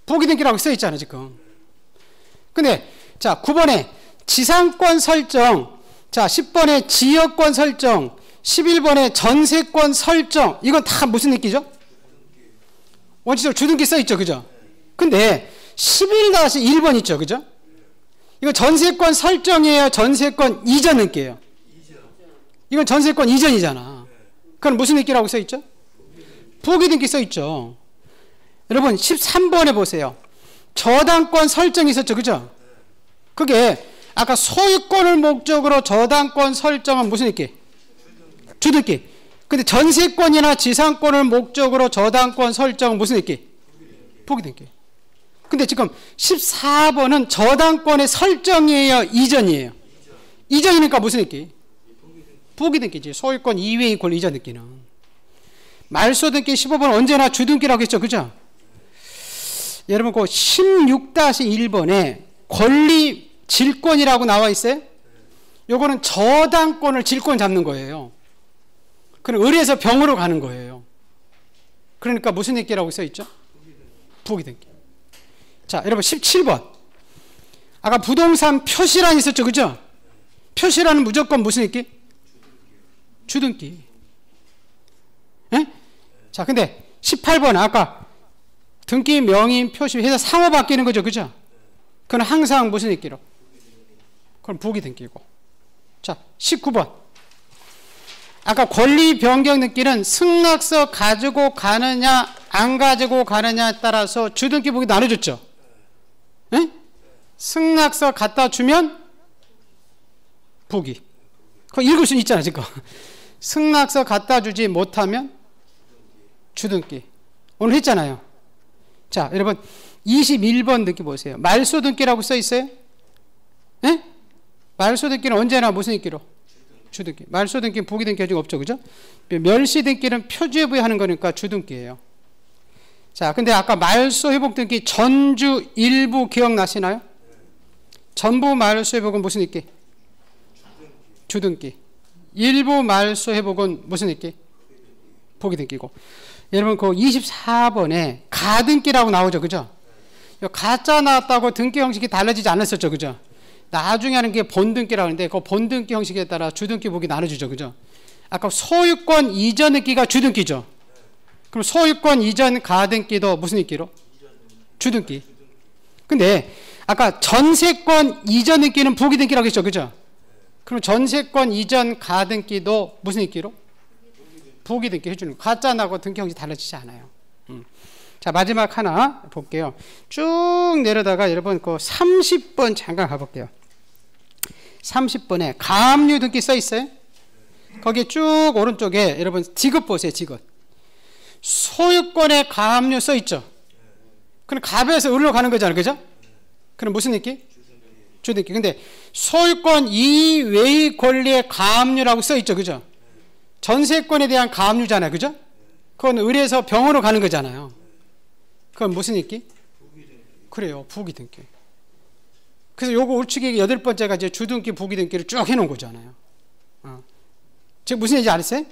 Speaker 1: 보기등기라고 써 있잖아 지금. 근데 자 9번에 지상권 설정, 자 10번에 지역권 설정, 11번에 전세권 설정, 이건 다 무슨 얘기죠? 원칙적으로 주등기 써 있죠, 그죠? 근데 11-1번 있죠, 그죠? 이거 전세권 설정이에요, 전세권 이전 등기예요? 이건 전세권 이전이잖아. 그건 무슨 등기라고 써 있죠? 부기 등기 써 있죠. 여러분 13번에 보세요. 저당권 설정이 있었죠, 그죠? 그게 아까 소유권을 목적으로 저당권 설정은 무슨 등기? 주등기. 근데 전세권이나 지상권을 목적으로 저당권 설정은 무슨 등기? 부기 등기. 근데 지금 14번은 저당권의 설정이에요, 이전이에요? 이전이니까 무슨 등기? 부기 등기지. 소유권 이외의 권리 이전 등기는. 말소 등기 15번은 언제나 주등기라고 했죠, 그죠? 여러분 그 16-1번에 권리 질권이라고 나와 있어요? 요거는 저당권을 질권 잡는 거예요. 그럼 을에서 병으로 가는 거예요. 그러니까 무슨 등기라고 써 있죠? 부기 등기. 자, 여러분 17번. 아까 부동산 표시란 있었죠, 그죠? 표시란은 무조건 무슨 등기? 주등기. 예? 자, 근데 18번 아까 등기 명인 표시 해서 상호 바뀌는 거죠, 그죠? 그건 항상 무슨 등기로? 그건 부기 등기고. 자, 19번. 아까 권리 변경 등기는 승낙서 가지고 가느냐 안 가지고 가느냐에 따라서 주등기 부기 나눠줬죠. 에? 승낙서 갖다 주면 부기. 그거 읽을 수는 있잖아 지금. 승낙서 갖다 주지 못하면 주등기. 오늘 했잖아요. 자, 여러분 21번 등기 보세요. 말소 등기라고 써 있어요? 에? 말소 등기는 언제나 무슨 등기로? 주등기. 말소 등기는 부기 등기 아직 없죠, 그죠? 멸시 등기는 표지에 부여하는 거니까 주등기예요. 자, 근데 아까 말소 회복 등기 전주 일부 기억나시나요? 전부 말소 회복은 무슨 등기? 주등기. 일부 말소 회복은 무슨 등기? 부기 등기고. 여러분 그 24번에 가등기라고 나오죠, 그죠? 가짜 나왔다고 등기 형식이 달라지지 않았었죠, 그죠? 나중에 하는 게 본등기라고 하는데 그 본등기 형식에 따라 주등기 부기 나눠주죠, 그죠? 아까 소유권 이전 등기가 주등기죠. 그럼 소유권 이전 가등기도 무슨 등기로? 주등기. 근데 아까 전세권 이전 등기는 부기 등기라고 했죠, 그죠? 그럼 전세권 이전 가등기도 무슨 등기로? 부기 등기 해주는 거. 가짜 나고 등기 형식 달라지지 않아요. 자, 마지막 하나 볼게요. 쭉 내려다가 여러분 그 30번 잠깐 가볼게요. 30번에 가압류 등기 써 있어요? 거기 쭉 오른쪽에 여러분 지급 보세요, 지급. 소유권에 가압류 써 있죠? 그럼 갑에서 을로 가는 거잖아요, 그죠? 그럼 무슨 등기? 주등기. 근데 소유권 이외의 권리의 가압류라고 써 있죠, 그죠? 전세권에 대한 가압류잖아요, 그죠? 그건 을에서 병으로 가는 거잖아요. 그건 무슨 등기? 그래요, 부기 등기. 그래서 요거 우측에 8번째가 이제 주등기, 부기 등기를 쭉 해놓은 거잖아요. 지금 무슨 얘기인지 알았어요?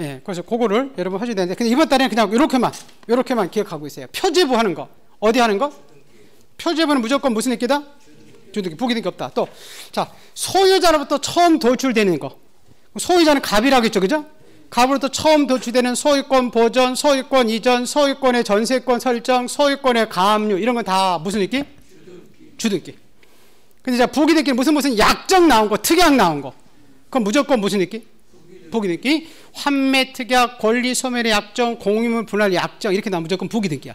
Speaker 1: 예, 그래서 그거를 여러분 하셔야 되는데, 근데 이번 달에는 그냥 요렇게만 기억하고 있어요. 표제부 하는 거. 어디 하는 거? 표제부는 무조건 무슨 등기다? 주등기, 부기 등기 없다. 또, 자, 소유자로부터 처음 도출되는 거. 소유자는 갑이라고 했죠, 그죠? 갑으로부터 처음 도출되는 소유권 보전, 소유권 이전, 소유권의 전세권 설정, 소유권의 가압류, 이런 건 다 무슨 등기? 주등기. 근데 자, 부기 등기는 무슨 약정 나온 거, 특약 나온 거. 그건 무조건 무슨 등기? 부기 등기. 환매 특약, 권리 소멸의 약정, 공유물 분할 약정, 이렇게 나오면 무조건 부기 등기야.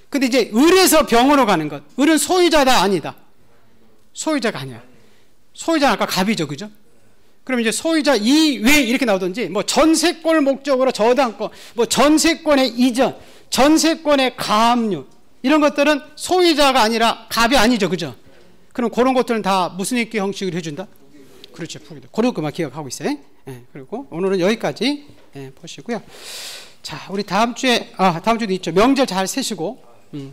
Speaker 1: 근데 이제 을에서 병으로 가는 것. 을은 소유자다, 아니다? 소유자가 아니야. 소유자는 아까 갑이죠, 그죠? 그럼 이제 소유자 이외 이렇게 나오든지, 뭐 전세권을 목적으로 저당권, 뭐 전세권의 이전, 전세권의 가압류, 이런 것들은 소유자가 아니라 갑이 아니죠, 그죠? 그럼 그런 것들은 다 무슨 등기 형식으로 해준다? 그렇죠, 부기도. 그런 것만 기억하고 있어요. 예, 그리고 오늘은 여기까지 보시고요. 자, 우리 다음 주에 다음 주도 있죠. 명절 잘 세시고,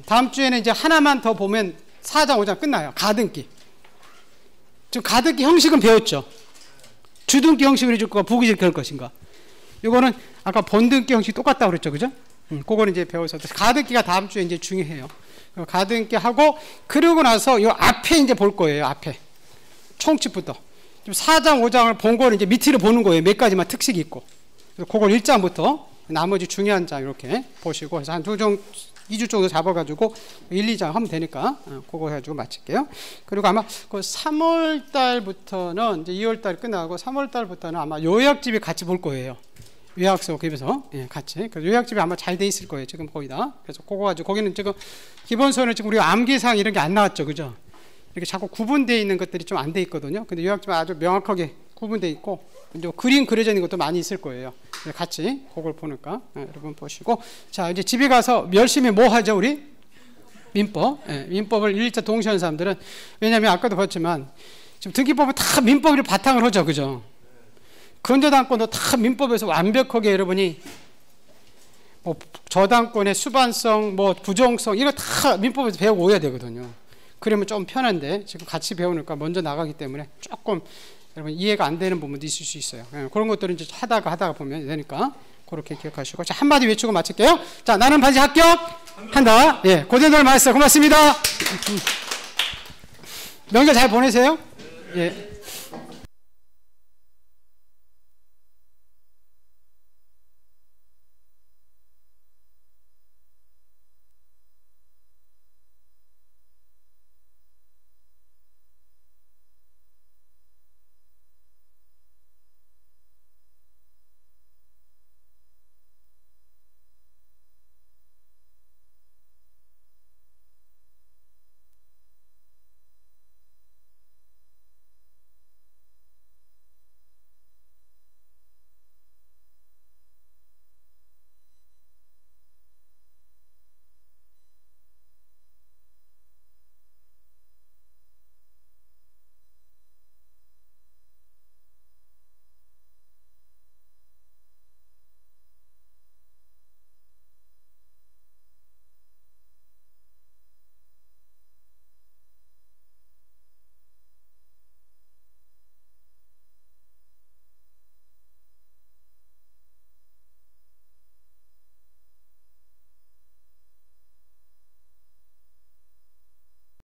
Speaker 1: 다음 주에는 이제 하나만 더 보면 4장 5장 끝나요. 가등기. 지금 가득히 형식은 배웠죠. 주등기 형식을 해줄 거가 부기적일 할 것인가. 이거는 아까 본등기 형식 똑같다고 그랬죠, 그죠? 그거는 이제 배워서 가등기가 다음 주에 이제 중요해요. 가등기 하고 그러고 나서 이 앞에 이제 볼 거예요. 앞에 총칙부터 4장 5장을 본 거를 이제 밑으로 보는 거예요. 몇 가지만 특식이 있고. 그래서 그걸 1장부터 나머지 중요한 장 이렇게 보시고 해서 한 2주 정도 잡아가지고 1, 2장 하면 되니까 그거 해가지고 마칠게요. 그리고 아마 그 3월 달부터는 이제 2월 달 끝나고 3월 달부터는 아마 요약집이 같이 볼 거예요. 요약서 그래서 같이. 그래서 요약집이 아마 잘 돼 있을 거예요. 지금 거의 다. 그래서 그거 가지고 거기는 지금 기본서는 지금 우리가 암기사항 이런 게 안 나왔죠, 그죠? 이렇게 자꾸 구분되어 있는 것들이 좀 안 돼 있거든요. 근데 요약집은 아주 명확하게 구분되어 있고 이제 그림 그려져 있는 것도 많이 있을 거예요. 같이 그걸 보니까 여러분 보시고 자 이제 집에 가서 열심히 뭐 하죠 우리? 민법. 민법을 1차 동시하는 사람들은 왜냐하면 아까도 봤지만 지금 등기법은 다 민법을 바탕을 하죠, 그죠? 근저당권도 다 민법에서 완벽하게 여러분이 뭐 저당권의 수반성, 뭐 부정성 이거 다 민법에서 배우고 오야 되거든요. 그러면 좀 편한데 지금 같이 배우니까 먼저 나가기 때문에 조금 여러분 이해가 안 되는 부분도 있을 수 있어요. 그런 것들은 이제 하다가 보면 되니까 그렇게 기억하시고 자 한마디 외치고 마칠게요. 자 나는 반드시 합격한다. 예, 고생들 많으셨어요. 고맙습니다. 명절 잘 보내세요. 예.